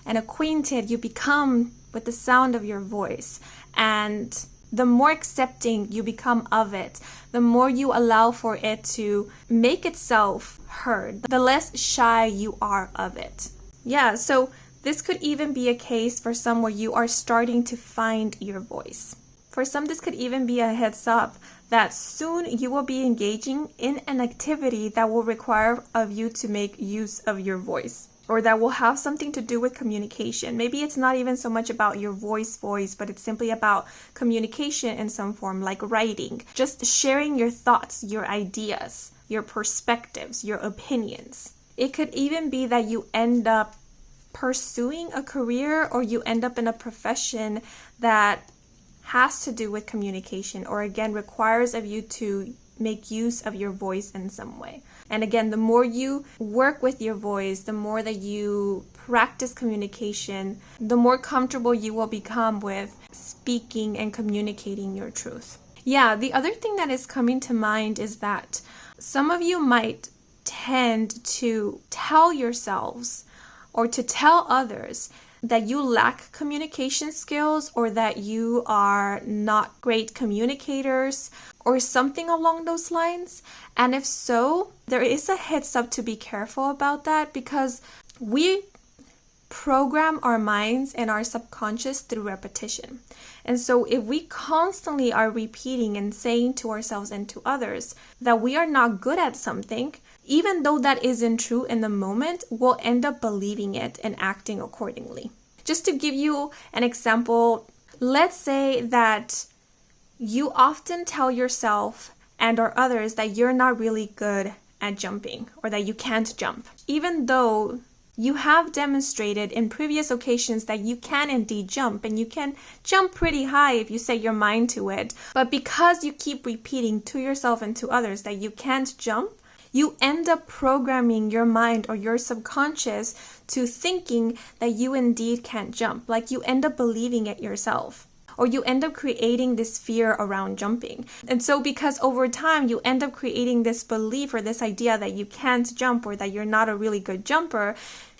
and acquainted you become with the sound of your voice, and the more accepting you become of it, the more you allow for it to make itself heard, the less shy you are of it. Yeah, so this could even be a case for some where you are starting to find your voice. For some, this could even be a heads up that soon you will be engaging in an activity that will require of you to make use of your voice, or that will have something to do with communication. Maybe it's not even so much about your voice, but it's simply about communication in some form, like writing, just sharing your thoughts, your ideas, your perspectives, your opinions. It could even be that you end up pursuing a career, or you end up in a profession that has to do with communication, or again requires of you to make use of your voice in some way. And again, the more you work with your voice, the more that you practice communication, the more comfortable you will become with speaking and communicating your truth. Yeah, the other thing that is coming to mind is that some of you might tend to tell yourselves or to tell others that you lack communication skills, or that you are not great communicators, or something along those lines. And if so, there is a heads up to be careful about that, because we program our minds and our subconscious through repetition. And so if we constantly are repeating and saying to ourselves and to others that we are not good at something, even though that isn't true in the moment, we'll end up believing it and acting accordingly. Just to give you an example, let's say that you often tell yourself and or others that you're not really good at jumping, or that you can't jump, even though you have demonstrated in previous occasions that you can indeed jump, and you can jump pretty high if you set your mind to it. But because you keep repeating to yourself and to others that you can't jump, you end up programming your mind or your subconscious to thinking that you indeed can't jump. Like, you end up believing it yourself, or you end up creating this fear around jumping. And so because over time you end up creating this belief or this idea that you can't jump, or that you're not a really good jumper,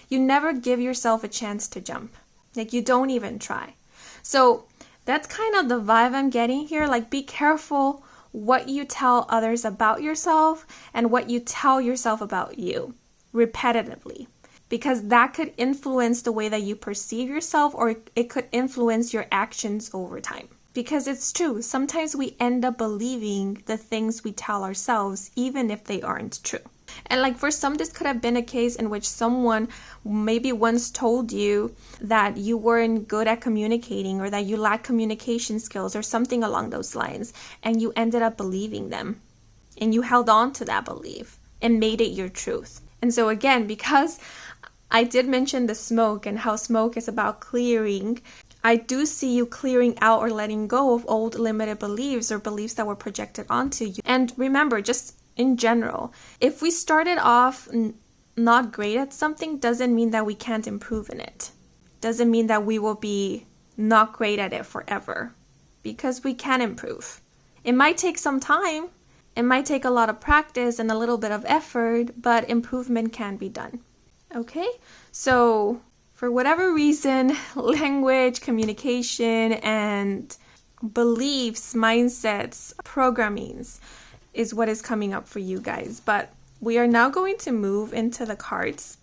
you never give yourself a chance to jump. Like, you don't even try. So that's kind of the vibe I'm getting here. Like, be careful what you tell others about yourself and what you tell yourself about you. repetitively, because that could influence the way that you perceive yourself, or it could influence your actions over time. Because it's true, sometimes we end up believing the things we tell ourselves, even if they aren't true. And like for some, this could have been a case in which someone maybe once told you that you weren't good at communicating, or that you lack communication skills, or something along those lines, and you ended up believing them, and you held on to that belief and made it your truth. And so again, because I did mention the smoke and how smoke is about clearing, I do see you clearing out or letting go of old limited beliefs or beliefs that were projected onto you. And remember, just in general, if we started off not great at something, doesn't mean that we can't improve in it. Doesn't mean that we will be not great at it forever, because we can improve. It might take some time. It might take a lot of practice and a little bit of effort, but improvement can be done. Okay? So for whatever reason, language, communication, and beliefs, mindsets, programmings is what is coming up for you guys. But we are now going to move into the cards.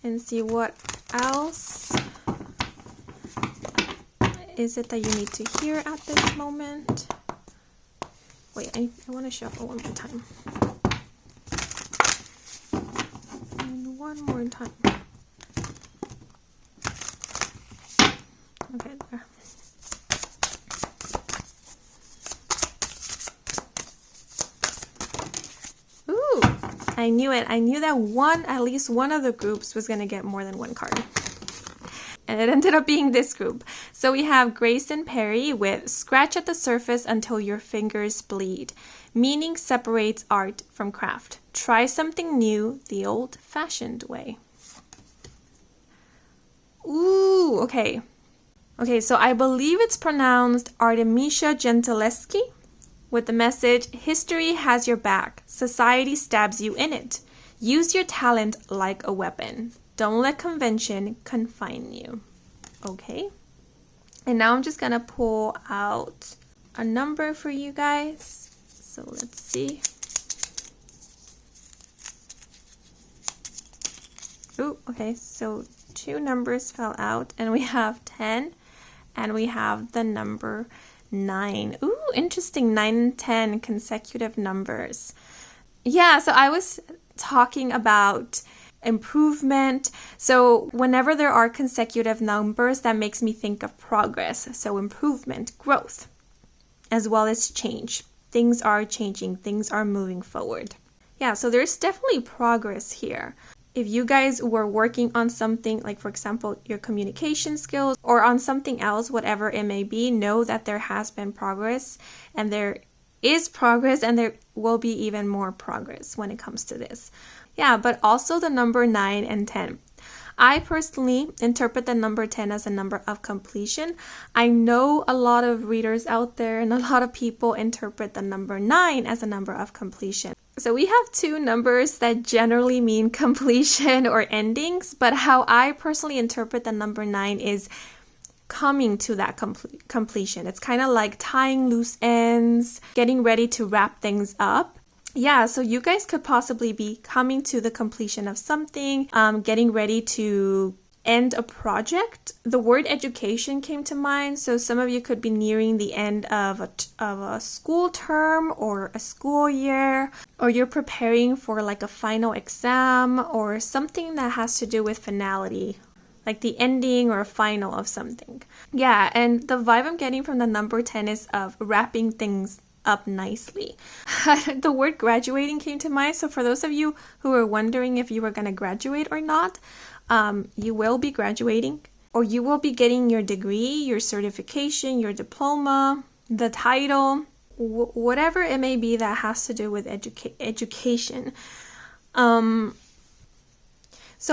And see what else is it that you need to hear at this moment. Wait, I want to shuffle one more time. And one more time. Okay, there. Ooh, I knew it. I knew that at least one of the groups was going to get more than one card. And it ended up being this group. So we have Grace and Perry with scratch at the surface until your fingers bleed. Meaning separates art from craft. Try something new the old-fashioned way. Ooh, okay. Okay, so I believe it's pronounced Artemisia Gentileschi with the message, history has your back. Society stabs you in it. Use your talent like a weapon. Don't let convention confine you. Okay. And now I'm just going to pull out a number for you guys. So let's see. Ooh, okay. So 2 numbers fell out, and we have 10 and we have the number 9. Ooh, interesting. 9 and 10 consecutive numbers. Yeah, so I was talking about improvement. So whenever there are consecutive numbers, that makes me think of progress. So improvement, growth, as well as change. Things are changing. Things are moving forward. Yeah, so there's definitely progress here. If you guys were working on something, like for example, your communication skills, or on something else, whatever it may be, know that there has been progress, and there is progress, and there will be even more progress when it comes to this. Yeah, but also the number 9 and 10. I personally interpret the number 10 as a number of completion. I know a lot of readers out there and a lot of people interpret the number 9 as a number of completion. So we have 2 numbers that generally mean completion or endings, but how I personally interpret the number 9 is coming to that completion. It's kind of like tying loose ends, getting ready to wrap things up. Yeah, so you guys could possibly be coming to the completion of something, getting ready to end a project. The word education came to mind, so some of you could be nearing the end of a school term or a school year, or you're preparing for like a final exam or something that has to do with finality, like the ending or a final of something. Yeah, and the vibe I'm getting from the number 10 is of wrapping things up nicely. The word graduating came to mind. So for those of you who are wondering if you were going to graduate or not, you will be graduating, or you will be getting your degree, your certification, your diploma, the title, whatever it may be that has to do with education. So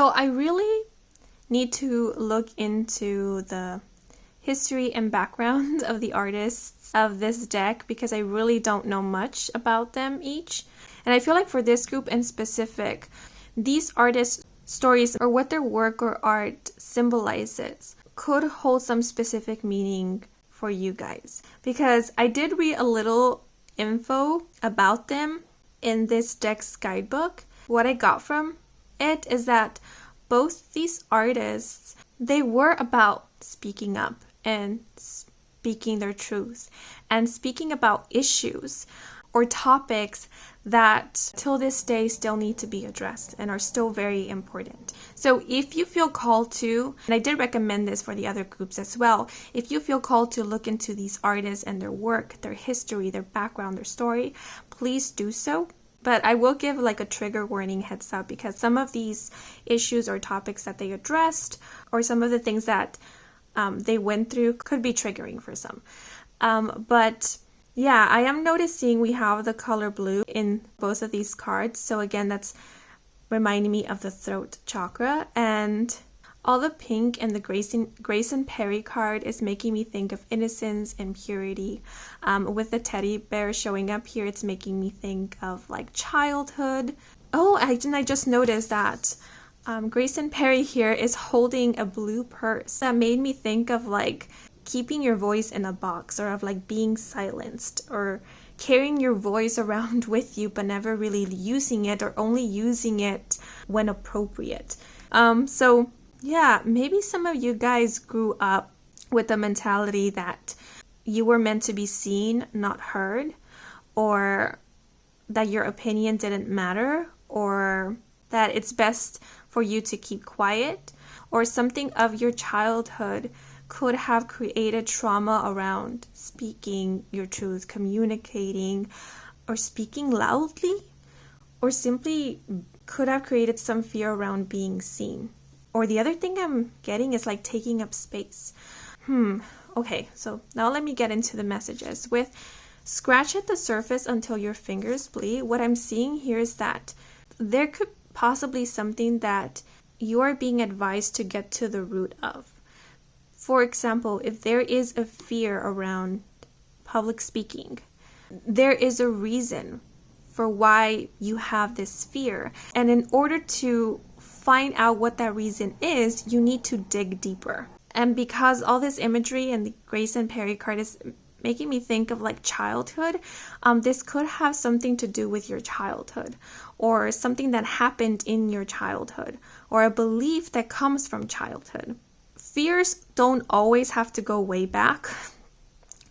I really need to look into the history and background of the artists of this deck, because I really don't know much about them each. And I feel like for this group in specific, these artists' stories, or what their work or art symbolizes, could hold some specific meaning for you guys. Because I did read a little info about them in this deck's guidebook. What I got from it is that both these artists, they were about speaking up and speaking their truth and speaking about issues or topics that till this day still need to be addressed and are still very important. So if you feel called to, and I did recommend this for the other groups as well, if you feel called to look into these artists and their work, their history, their background, their story, please do so. But I will give like a trigger warning heads up, because some of these issues or topics that they addressed or some of the things that they went through could be triggering for some. But yeah, I am noticing we have the color blue in both of these cards. So again, that's reminding me of the throat chakra. And all the pink and the Grace and Perry card is making me think of innocence and purity. With the teddy bear showing up here, it's making me think of like childhood. Oh, I just noticed that Grace and Perry here is holding a blue purse. That made me think of like keeping your voice in a box, or of like being silenced, or carrying your voice around with you but never really using it, or only using it when appropriate. So yeah, maybe some of you guys grew up with the mentality that you were meant to be seen, not heard, or that your opinion didn't matter, or that it's best for you to keep quiet, or something of your childhood could have created trauma around speaking your truth, communicating, or speaking loudly, or simply could have created some fear around being seen. Or the other thing I'm getting is like taking up space. Okay, so now let me get into the messages. With scratch at the surface until your fingers bleed, what I'm seeing here is that there could possibly something that you are being advised to get to the root of. For example, if there is a fear around public speaking, there is a reason for why you have this fear. And in order to find out what that reason is, you need to dig deeper. And because all this imagery and the Grace and Perry card is making me think of like childhood, this could have something to do with your childhood, or something that happened in your childhood, or a belief that comes from childhood. Fears don't always have to go way back.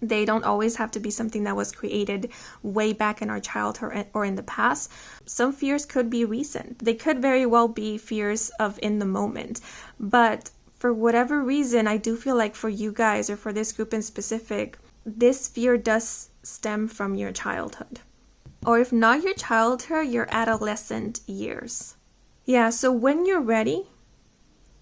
They don't always have to be something that was created way back in our childhood or in the past. Some fears could be recent. They could very well be fears of in the moment. But for whatever reason, I do feel like for you guys, or for this group in specific, this fear does stem from your childhood. Or if not your childhood, your adolescent years. Yeah, so when you're ready,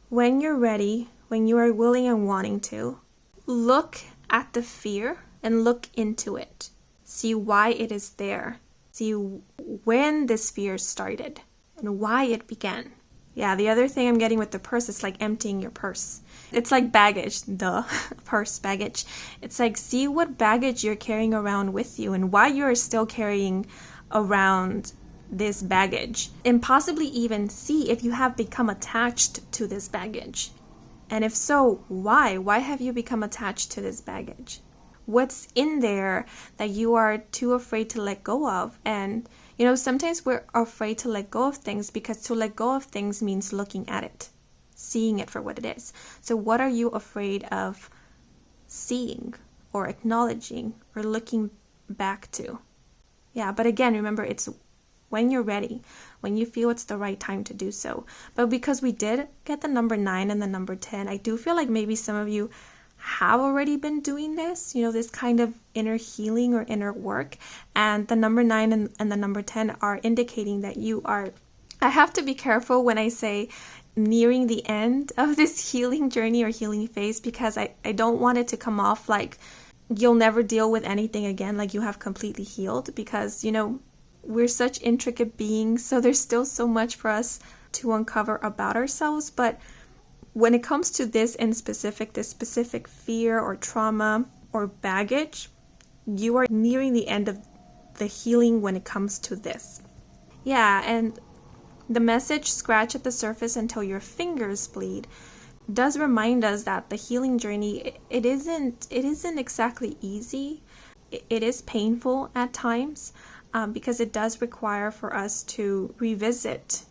when you are willing and wanting to, look at the fear and look into it. See why it is there. See when this fear started and why it began. Yeah, the other thing I'm getting with the purse is like emptying your purse. It's like baggage, purse, baggage. It's like, see what baggage you're carrying around with you and why you're still carrying around this baggage. And possibly even see if you have become attached to this baggage. And if so, why? Why have you become attached to this baggage? What's in there that you are too afraid to let go of? And, sometimes we're afraid to let go of things because to let go of things means looking at it, seeing it for what it is. So what are you afraid of seeing or acknowledging or looking back to? Yeah, but again, remember, it's when you're ready, when you feel it's the right time to do so. But because we did get the number 9 and the number 10, I do feel like maybe some of you have already been doing this, this kind of inner healing or inner work. And the number 9 and the number 10 are indicating that you are, I have to be careful when I say nearing the end of this healing journey or healing phase, because I don't want it to come off like you'll never deal with anything again, like you have completely healed, because, we're such intricate beings, so there's still so much for us to uncover about ourselves. But when it comes to this in specific, this specific fear or trauma or baggage, you are nearing the end of the healing when it comes to this. Yeah, and the message, scratch at the surface until your fingers bleed, does remind us that the healing journey, it isn't exactly easy. it is painful at times, because it does require for us to revisit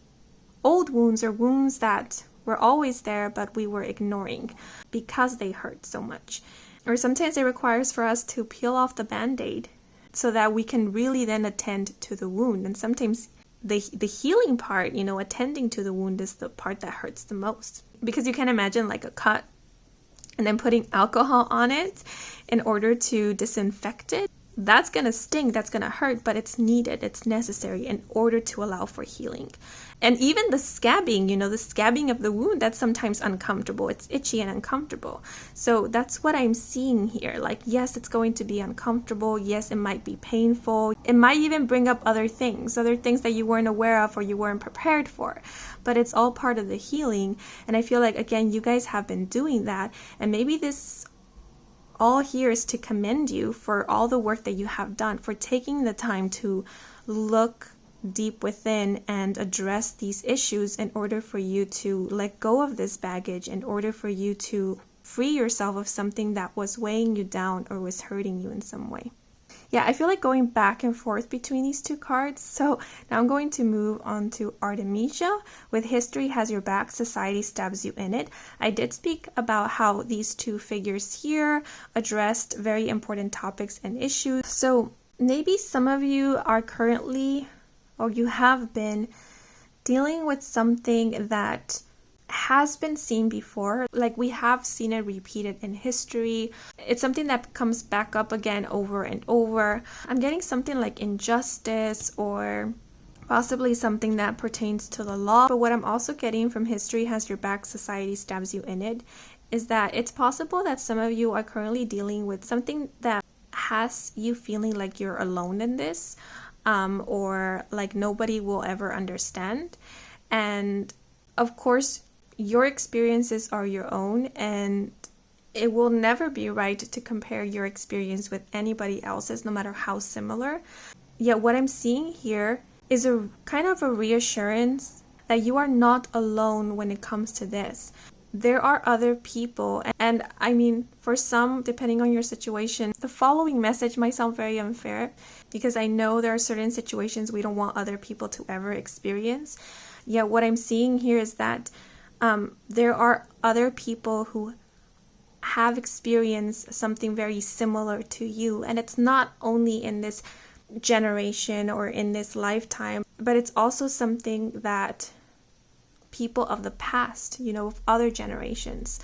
old wounds or wounds that were always there but we were ignoring because they hurt so much. Or sometimes it requires for us to peel off the band-aid so that we can really then attend to the wound. And sometimes the healing part, attending to the wound is the part that hurts the most. Because you can imagine like a cut and then putting alcohol on it in order to disinfect it. That's going to sting, that's going to hurt, but it's needed, it's necessary in order to allow for healing. And even the scabbing, the scabbing of the wound, that's sometimes uncomfortable. It's itchy and uncomfortable. So that's what I'm seeing here. Like, yes, it's going to be uncomfortable. Yes, it might be painful. It might even bring up other things that you weren't aware of or you weren't prepared for. But it's all part of the healing. And I feel like, again, you guys have been doing that. And maybe this all here is to commend you for all the work that you have done, for taking the time to look deep within and address these issues in order for you to let go of this baggage, in order for you to free yourself of something that was weighing you down or was hurting you in some way. Yeah, I feel like going back and forth between these two cards. So now I'm going to move on to Artemisia with History Has Your Back, Society Stabs You in It. I did speak about how these two figures here addressed very important topics and issues. So maybe some of you are currently, or you have been, dealing with something that has been seen before. Like, we have seen it repeated in history. It's something that comes back up again over and over. I'm getting something like injustice or possibly something that pertains to the law. But what I'm also getting from History Has Your Back, Society Stabs You in It is that it's possible that some of you are currently dealing with something that has you feeling like you're alone in this, or like nobody will ever understand. And of course, your experiences are your own, and it will never be right to compare your experience with anybody else's, no matter how similar. Yet what I'm seeing here is a kind of a reassurance that you are not alone when it comes to this. There are other people, and I mean, for some, depending on your situation, the following message might sound very unfair, because I know there are certain situations we don't want other people to ever experience. Yet what I'm seeing here is that there are other people who have experienced something very similar to you. And it's not only in this generation or in this lifetime, but it's also something that people of the past, of other generations,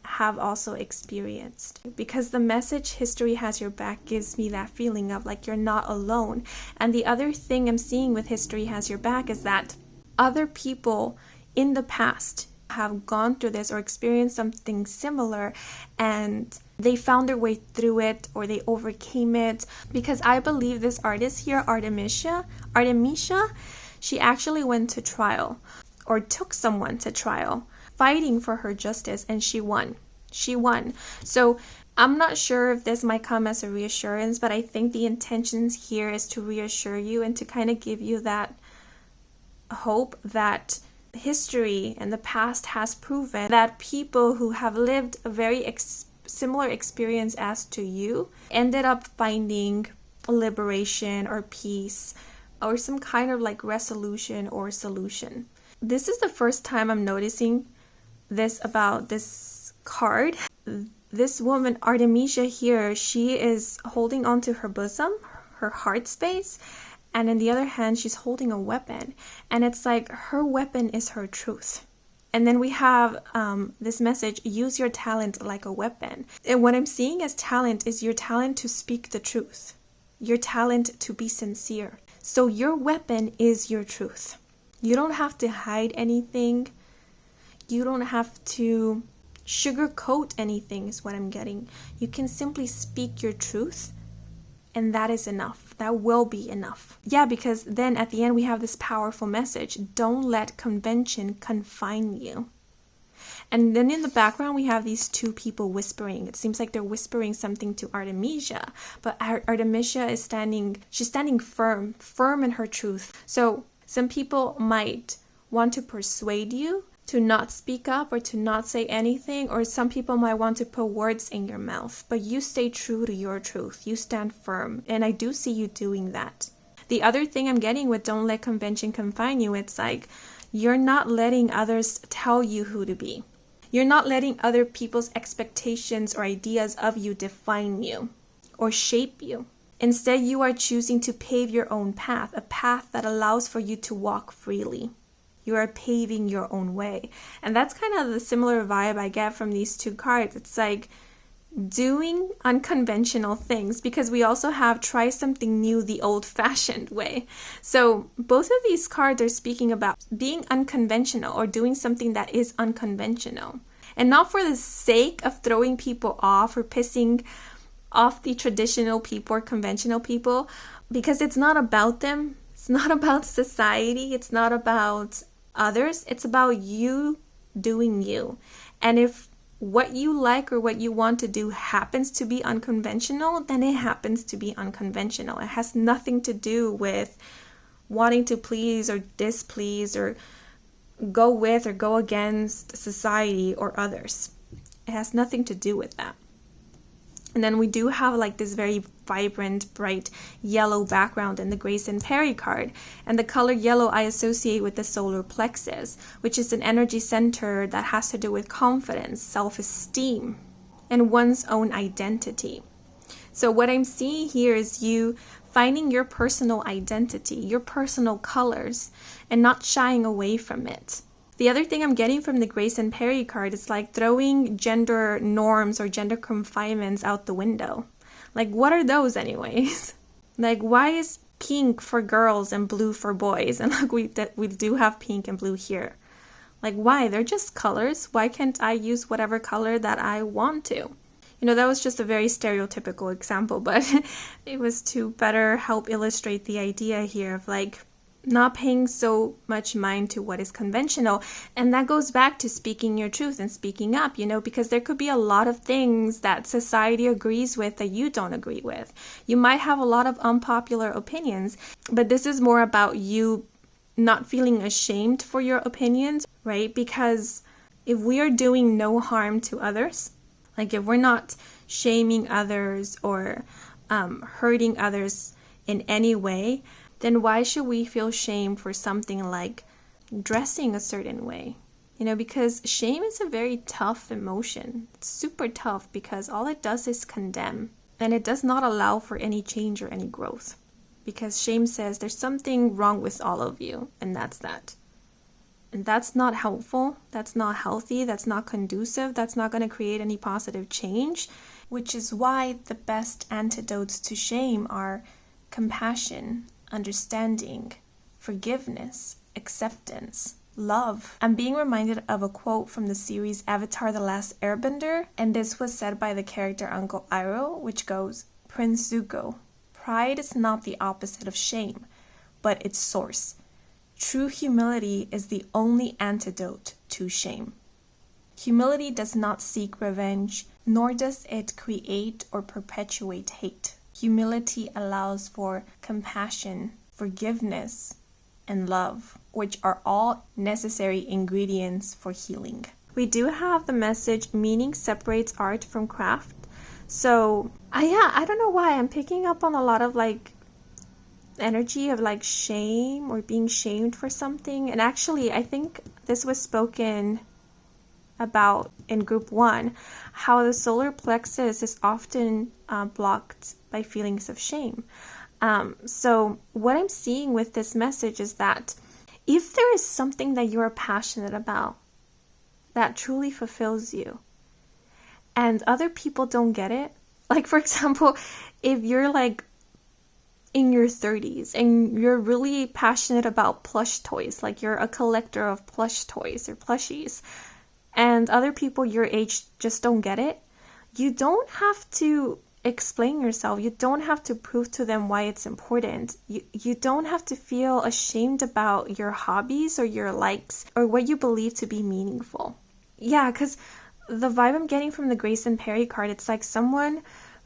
have also experienced. Because the message History Has Your Back gives me that feeling of like you're not alone. And the other thing I'm seeing with History Has Your Back is that other people in the past have gone through this or experienced something similar, and they found their way through it or they overcame it. Because I believe this artist here, Artemisia, she actually went to trial or took someone to trial fighting for her justice, and she won. So I'm not sure if this might come as a reassurance, but I think the intentions here is to reassure you and to kind of give you that hope that history and the past has proven that people who have lived a very similar experience as to you ended up finding liberation or peace or some kind of like resolution or solution. This is the first time I'm noticing this about this card. This woman, Artemisia here, she is holding onto her bosom, her heart space, and in the other hand, she's holding a weapon. And it's like her weapon is her truth. And then we have this message, use your talent like a weapon. And what I'm seeing as talent is your talent to speak the truth. Your talent to be sincere. So your weapon is your truth. You don't have to hide anything. You don't have to sugarcoat anything is what I'm getting. You can simply speak your truth, and that is enough. That will be enough. Yeah, because then at the end we have this powerful message. Don't let convention confine you. And then in the background we have these two people whispering. It seems like they're whispering something to Artemisia, but Artemisia is standing firm in her truth. So some people might want to persuade you to not speak up or to not say anything, or some people might want to put words in your mouth, but you stay true to your truth. You stand firm, and I do see you doing that. The other thing I'm getting with don't let convention confine you, it's like you're not letting others tell you who to be. You're not letting other people's expectations or ideas of you define you or shape you. Instead, you are choosing to pave your own path, a path that allows for you to walk freely. You are paving your own way. And that's kind of the similar vibe I get from these two cards. It's like doing unconventional things, because we also have try something new the old-fashioned way. So both of these cards are speaking about being unconventional or doing something that is unconventional. And not for the sake of throwing people off or pissing off the traditional people or conventional people, because it's not about them. It's not about society. It's not about others. It's about you doing you. And if what you like or what you want to do happens to be unconventional, then it happens to be unconventional. It has nothing to do with wanting to please or displease or go with or go against society or others. It has nothing to do with that. And then we do have like this very vibrant, bright yellow background in the Grace and Perry card. And the color yellow I associate with the solar plexus, which is an energy center that has to do with confidence, self-esteem, and one's own identity. So what I'm seeing here is you finding your personal identity, your personal colors, and not shying away from it. The other thing I'm getting from the Grace and Perry card is like throwing gender norms or gender confinements out the window. Like, what are those anyways? Like, why is pink for girls and blue for boys? And like we do have pink and blue here. Like, why? They're just colors. Why can't I use whatever color that I want to? You know, that was just a very stereotypical example, but it was to better help illustrate the idea here of like not paying so much mind to what is conventional. And that goes back to speaking your truth and speaking up, you know, because there could be a lot of things that society agrees with that you don't agree with. You might have a lot of unpopular opinions, but this is more about you not feeling ashamed for your opinions, right? Because if we are doing no harm to others, like if we're not shaming others or hurting others in any way, then why should we feel shame for something like dressing a certain way? You know, because shame is a very tough emotion. It's super tough because all it does is condemn. And it does not allow for any change or any growth. Because shame says there's something wrong with all of you, and that's that. And that's not helpful. That's not healthy. That's not conducive. That's not going to create any positive change. Which is why the best antidotes to shame are compassion, understanding, forgiveness, acceptance, love. I'm being reminded of a quote from the series Avatar: The Last Airbender, and this was said by the character Uncle Iroh, which goes, Prince Zuko, pride is not the opposite of shame, but its source. True humility is the only antidote to shame. Humility does not seek revenge, nor does it create or perpetuate hate. Humility allows for compassion, forgiveness, and love, which are all necessary ingredients for healing. We do have the message, meaning separates art from craft. So, I don't know why I'm picking up on a lot of like energy of like shame or being shamed for something. And actually, I think this was spoken about in group 1, how the solar plexus is often blocked by feelings of shame. So what I'm seeing with this message is that if there is something that you're passionate about that truly fulfills you and other people don't get it, like for example, if you're like in your 30s and you're really passionate about plush toys, like you're a collector of plush toys or plushies, and other people your age just don't get it, you don't have to explain yourself. You don't have to prove to them why it's important. You don't have to feel ashamed about your hobbies or your likes or what you believe to be meaningful. Yeah, because the vibe I'm getting from the Grace and Perry card, it's like someone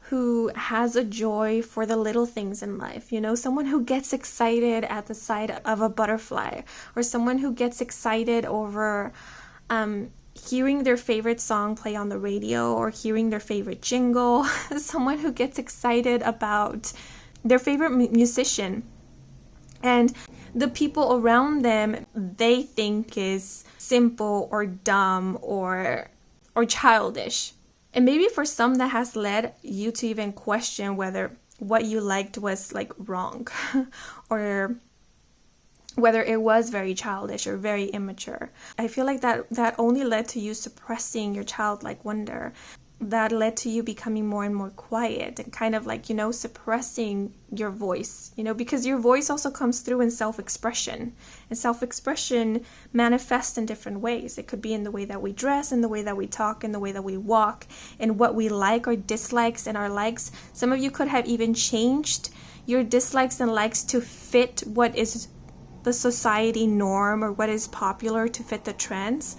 who has a joy for the little things in life, you know, someone who gets excited at the sight of a butterfly, or someone who gets excited over hearing their favorite song play on the radio or hearing their favorite jingle, someone who gets excited about their favorite musician. And the people around them, they think is simple or dumb or childish. And maybe for some that has led you to even question whether what you liked was like wrong or whether it was very childish or very immature. I feel like that only led to you suppressing your childlike wonder. That led to you becoming more and more quiet and kind of like, suppressing your voice, because your voice also comes through in self-expression. And self-expression manifests in different ways. It could be in the way that we dress, in the way that we talk, in the way that we walk, in what we like or dislikes and our likes. Some of you could have even changed your dislikes and likes to fit what is the society norm or what is popular, to fit the trends.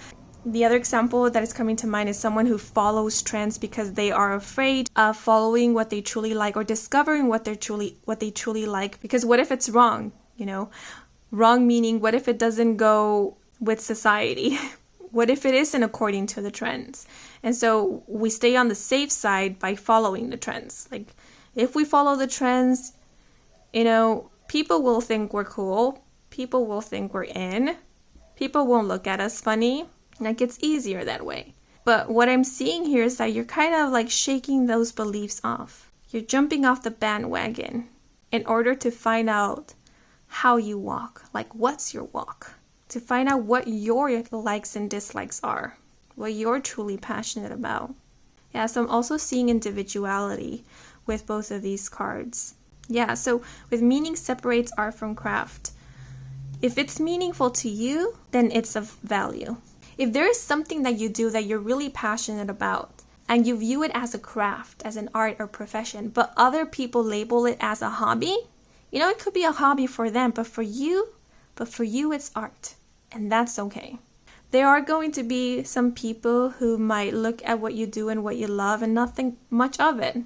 The other example that is coming to mind is someone who follows trends because they are afraid of following what they truly like or discovering what they truly like. Because what if it's wrong? Wrong meaning, what if it doesn't go with society? What if it isn't according to the trends? And so we stay on the safe side by following the trends. Like if we follow the trends, people will think we're cool. People will think we're in. People won't look at us funny. Like it's easier that way. But what I'm seeing here is that you're kind of like shaking those beliefs off. You're jumping off the bandwagon in order to find out how you walk. Like what's your walk? To find out what your likes and dislikes are. What you're truly passionate about. Yeah, so I'm also seeing individuality with both of these cards. Yeah, so with meaning separates art from craft. If it's meaningful to you, then it's of value. If there is something that you do that you're really passionate about and you view it as a craft, as an art or profession, but other people label it as a hobby, it could be a hobby for them, but for you it's art, and that's okay. There are going to be some people who might look at what you do and what you love and not think much of it.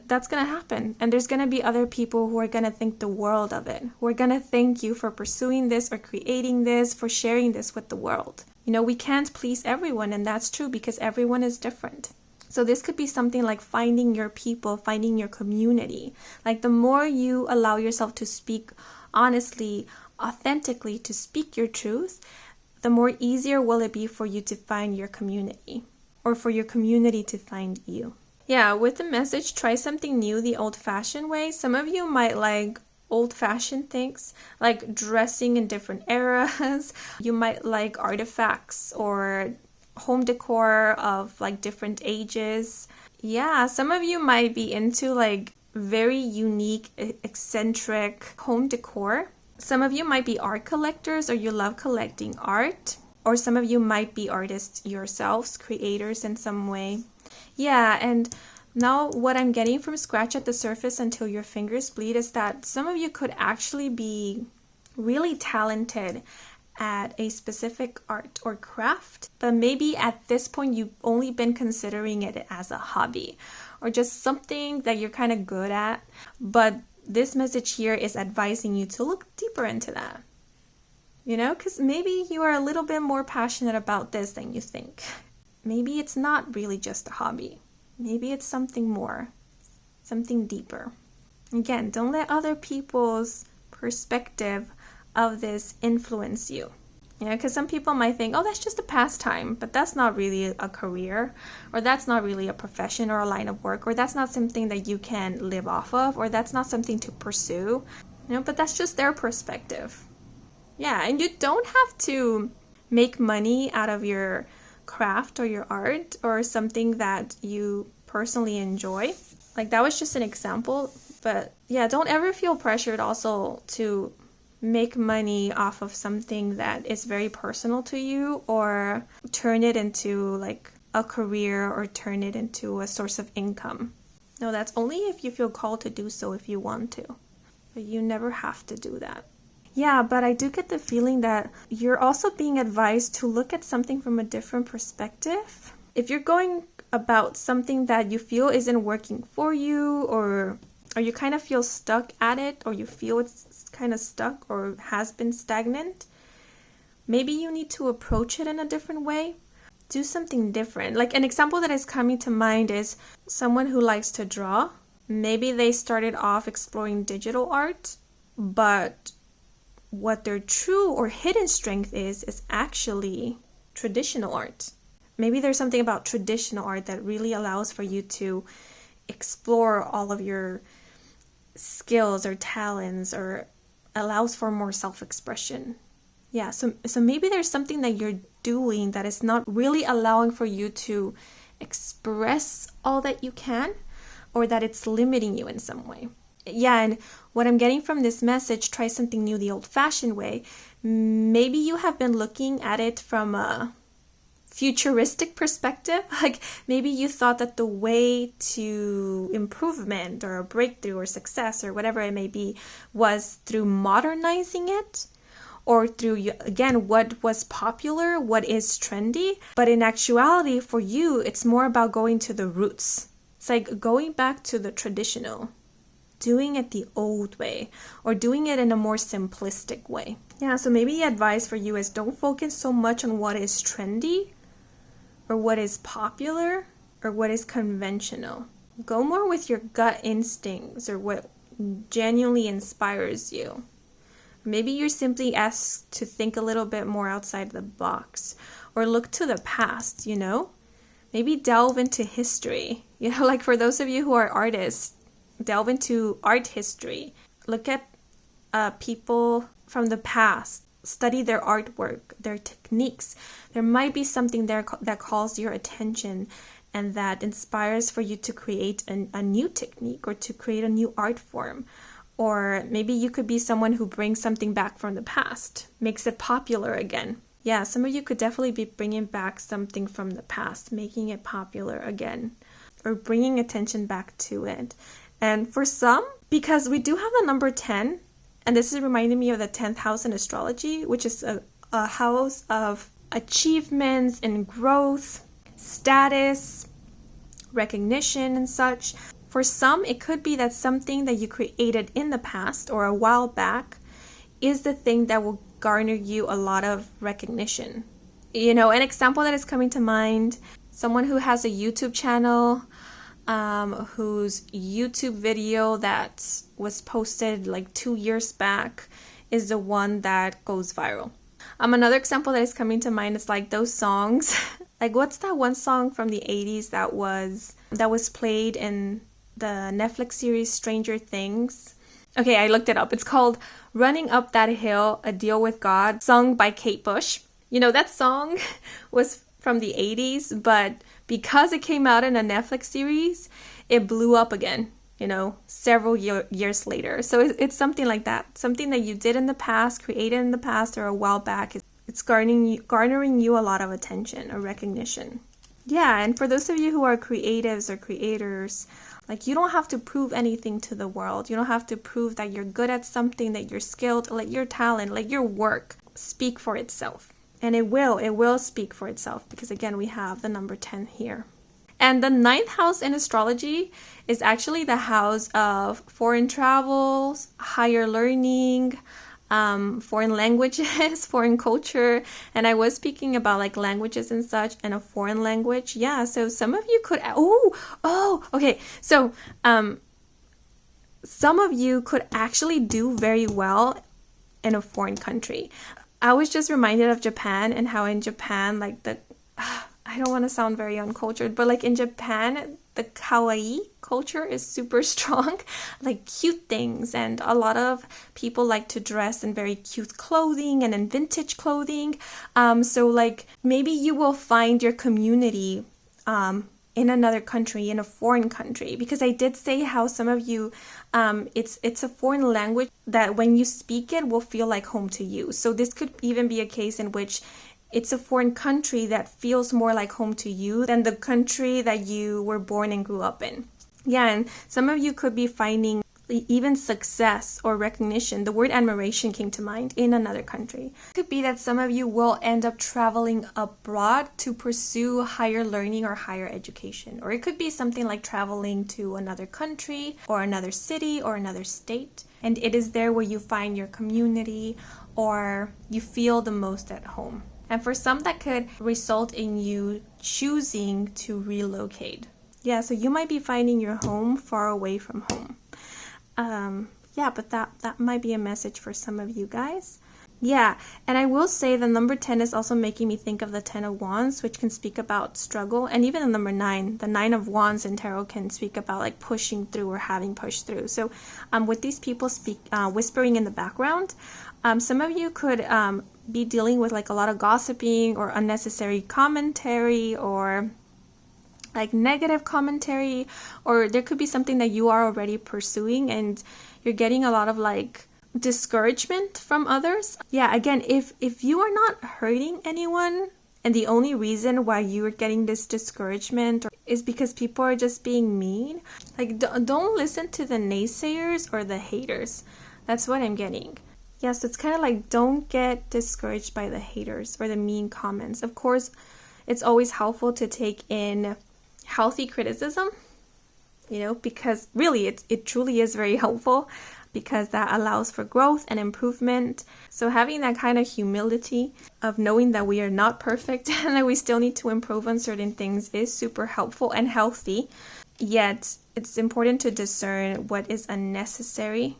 That's going to happen. And there's going to be other people who are going to think the world of it. Who are going to thank you for pursuing this or creating this, for sharing this with the world. We can't please everyone, and that's true because everyone is different. So this could be something like finding your people, finding your community. Like the more you allow yourself to speak honestly, authentically, to speak your truth, the more easier will it be for you to find your community or for your community to find you. Yeah, with the message, try something new the old-fashioned way. Some of you might like old-fashioned things, like dressing in different eras. You might like artifacts or home decor of like different ages. Yeah, some of you might be into like very unique, eccentric home decor. Some of you might be art collectors or you love collecting art. Or some of you might be artists yourselves, creators in some way. Yeah, and now what I'm getting from scratch at the surface until your fingers bleed is that some of you could actually be really talented at a specific art or craft, but maybe at this point you've only been considering it as a hobby or just something that you're kind of good at, but this message here is advising you to look deeper into that. Because maybe you are a little bit more passionate about this than you think. Maybe it's not really just a hobby. Maybe it's something more, something deeper. Again, don't let other people's perspective of this influence you. Because some people might think, oh, that's just a pastime, but that's not really a career, or that's not really a profession or a line of work, or that's not something that you can live off of, or that's not something to pursue, but that's just their perspective. Yeah, and you don't have to make money out of your craft or your art or something that you personally enjoy. Like that was just an example, but yeah, don't ever feel pressured also to make money off of something that is very personal to you or turn it into like a career or turn it into a source of income. No, that's only if you feel called to do so if you want to. But you never have to do that. Yeah, but I do get the feeling that you're also being advised to look at something from a different perspective. If you're going about something that you feel isn't working for you or you kind of feel stuck at it or you feel it's kind of stuck or has been stagnant, maybe you need to approach it in a different way. Do something different. Like an example that is coming to mind is someone who likes to draw. Maybe they started off exploring digital art, but what their true or hidden strength is actually traditional art. Maybe there's something about traditional art that really allows for you to explore all of your skills or talents, or allows for more self-expression. Yeah, so maybe there's something that you're doing that is not really allowing for you to express all that you can, or that it's limiting you in some way. Yeah, and what I'm getting from this message, try something new the old-fashioned way. Maybe you have been looking at it from a futuristic perspective. Like maybe you thought that the way to improvement or a breakthrough or success or whatever it may be was through modernizing it, or through, again, what was popular, what is trendy. But in actuality, for you, it's more about going to the roots. It's like going back to the traditional, doing it the old way, or doing it in a more simplistic way. Yeah, so maybe the advice for you is don't focus so much on what is trendy or what is popular or what is conventional. Go more with your gut instincts or what genuinely inspires you. Maybe you're simply asked to think a little bit more outside the box, or look to the past, Maybe delve into history. Like for those of you who are artists, delve into art history. Look at people from the past. Study their artwork, their techniques. There might be something there that calls your attention and that inspires for you to create a new technique or to create a new art form. Or maybe you could be someone who brings something back from the past, makes it popular again. Yeah, some of you could definitely be bringing back something from the past, making it popular again, or bringing attention back to it. And for some, because we do have the number 10, and this is reminding me of the 10th house in astrology, which is a house of achievements and growth, status, recognition, and such. For some, it could be that something that you created in the past or a while back is the thing that will garner you a lot of recognition. An example that is coming to mind, someone who has a YouTube channel, whose YouTube video that was posted like 2 years back is the one that goes viral. Another example that is coming to mind is like those songs. Like what's that one song from the 80s that was played in the Netflix series Stranger Things? Okay, I looked it up. It's called Running Up That Hill, A Deal with God, sung by Kate Bush. That song was from the 80s, but because it came out in a Netflix series, it blew up again, several years later. So it's something like that. Something that you did in the past, created in the past or a while back, it's garnering you a lot of attention or recognition. Yeah, and for those of you who are creatives or creators, like you don't have to prove anything to the world. You don't have to prove that you're good at something, that you're skilled. Let your talent, let your work speak for itself. And it will speak for itself, because again, we have the number 10 here. And the 9th house in astrology is actually the house of foreign travels, higher learning, foreign languages, foreign culture. And I was speaking about like languages and such, and a foreign language. Yeah, so some of you could, okay. So some of you could actually do very well in a foreign country. I was just reminded of Japan, and how in Japan, like I don't want to sound very uncultured, but like in Japan, the kawaii culture is super strong, like cute things, and a lot of people like to dress in very cute clothing and in vintage clothing. So like maybe you will find your community in another country, in a foreign country, because I did say how some of you, it's a foreign language that when you speak it will feel like home to you. So this could even be a case in which it's a foreign country that feels more like home to you than the country that you were born and grew up in. Yeah, and some of you could be finding even success or recognition. The word admiration came to mind in another country. It could be that some of you will end up traveling abroad to pursue higher learning or higher education. Or it could be something like traveling to another country or another city or another state. and it is there where you find your community or you feel the most at home. And for some, that could result in you choosing to relocate. Yeah, so you might be finding your home far away from home. Yeah, but that might be a message for some of you guys. Yeah, and I will say the number 10 is also making me think of the 10 of Wands, which can speak about struggle. And even the number 9, the 9 of Wands in tarot can speak about like pushing through or having pushed through. So with these people whispering in the background, some of you could be dealing with like a lot of gossiping or unnecessary commentary or like negative commentary, or there could be something that you are already pursuing and you're getting a lot of like discouragement from others. Yeah, again, if you are not hurting anyone and the only reason why you're getting this discouragement is because people are just being mean, like don't listen to the naysayers or the haters. That's what I'm getting. Yeah, so it's kind of like don't get discouraged by the haters or the mean comments. Of course, it's always helpful to take in healthy criticism, because really it truly is very helpful, because that allows for growth and improvement. So having that kind of humility of knowing that we are not perfect and that we still need to improve on certain things is super helpful and healthy. Yet it's important to discern what is unnecessary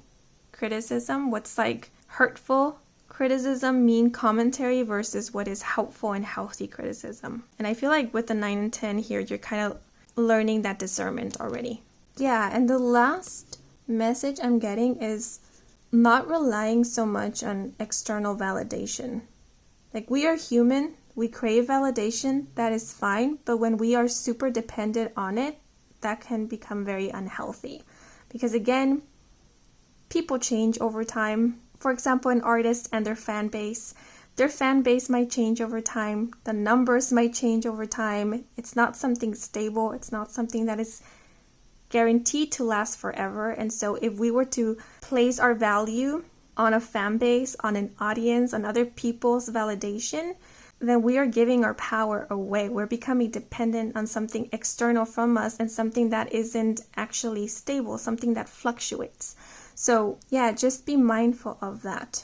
criticism, what's like hurtful criticism, mean commentary, versus what is helpful and healthy criticism. And I feel like with the 9 and 10 here, you're kind of learning that discernment already. Yeah, and the last message I'm getting is not relying so much on external validation. Like, we are human, we crave validation, that is fine, but when we are super dependent on it, that can become very unhealthy. Because again, people change over time. For example, an artist and their fan base might change over time. The numbers might change over time. It's not something stable. It's not something that is guaranteed to last forever. And so if we were to place our value on a fan base, on an audience, on other people's validation, then we are giving our power away. We're becoming dependent on something external from us and something that isn't actually stable, something that fluctuates. So yeah, just be mindful of that.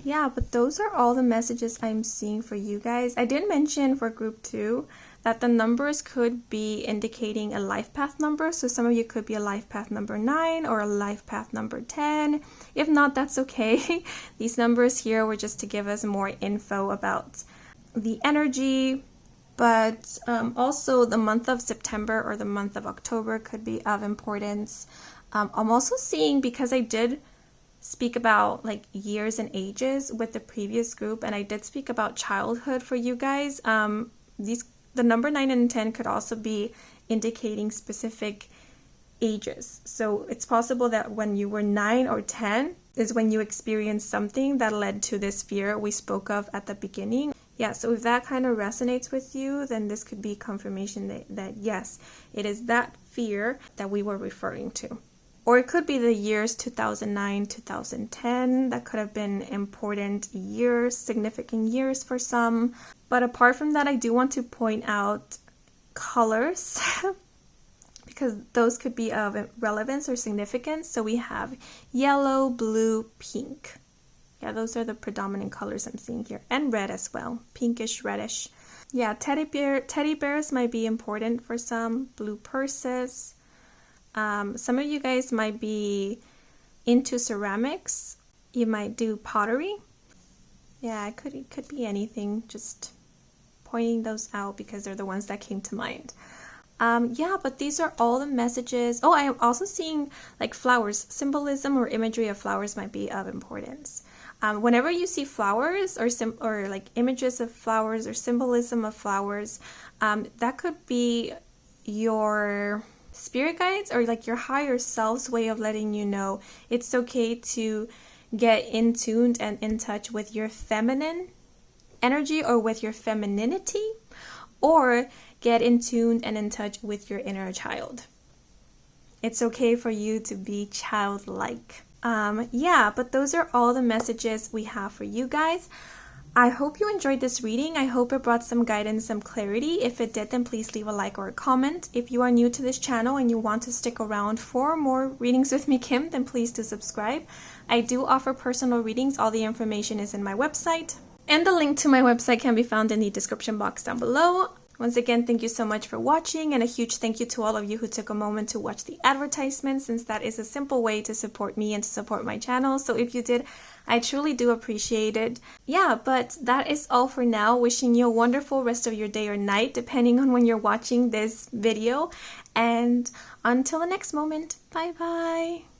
Yeah, but those are all the messages I'm seeing for you guys. I did mention for group 2 that the numbers could be indicating a life path number. So some of you could be a life path number 9 or a life path number 10. If not, that's okay. These numbers here were just to give us more info about the energy. But also the month of September or the month of October could be of importance. I'm also seeing, because I did speak about like years and ages with the previous group, and I did speak about childhood for you guys. The number 9 and 10 could also be indicating specific ages. So it's possible that when you were 9 or 10 is when you experienced something that led to this fear we spoke of at the beginning. Yeah, so if that kind of resonates with you, then this could be confirmation that yes, it is that fear that we were referring to. Or it could be the years 2009, 2010. That could have been important years, significant years for some. But apart from that, I do want to point out colors because those could be of relevance or significance. So we have yellow, blue, pink. Yeah, those are the predominant colors I'm seeing here. And red as well, pinkish, reddish. Yeah, teddy bears might be important for some. Blue purses. Some of you guys might be into ceramics. You might do pottery. Yeah, it could be anything. Just pointing those out because they're the ones that came to mind. Yeah, but these are all the messages. Oh, I am also seeing like flowers. Symbolism or imagery of flowers might be of importance. Whenever you see flowers or like images of flowers or symbolism of flowers, that could be your spirit guides or like your higher self's way of letting you know it's okay to get in tuned and in touch with your feminine energy or with your femininity, or get in tuned and in touch with your inner child. It's okay for you to be childlike. Yeah, but those are all the messages we have for you guys. I hope you enjoyed this reading. I hope it brought some guidance, some clarity. If it did, then please leave a like or a comment. If you are new to this channel and you want to stick around for more readings with me, Kim, then please do subscribe. I do offer personal readings. All the information is in my website. And the link to my website can be found in the description box down below. Once again, thank you so much for watching, and a huge thank you to all of you who took a moment to watch the advertisement, since that is a simple way to support me and to support my channel. So if you did, I truly do appreciate it. Yeah, but that is all for now. Wishing you a wonderful rest of your day or night, depending on when you're watching this video. And until the next moment, bye bye.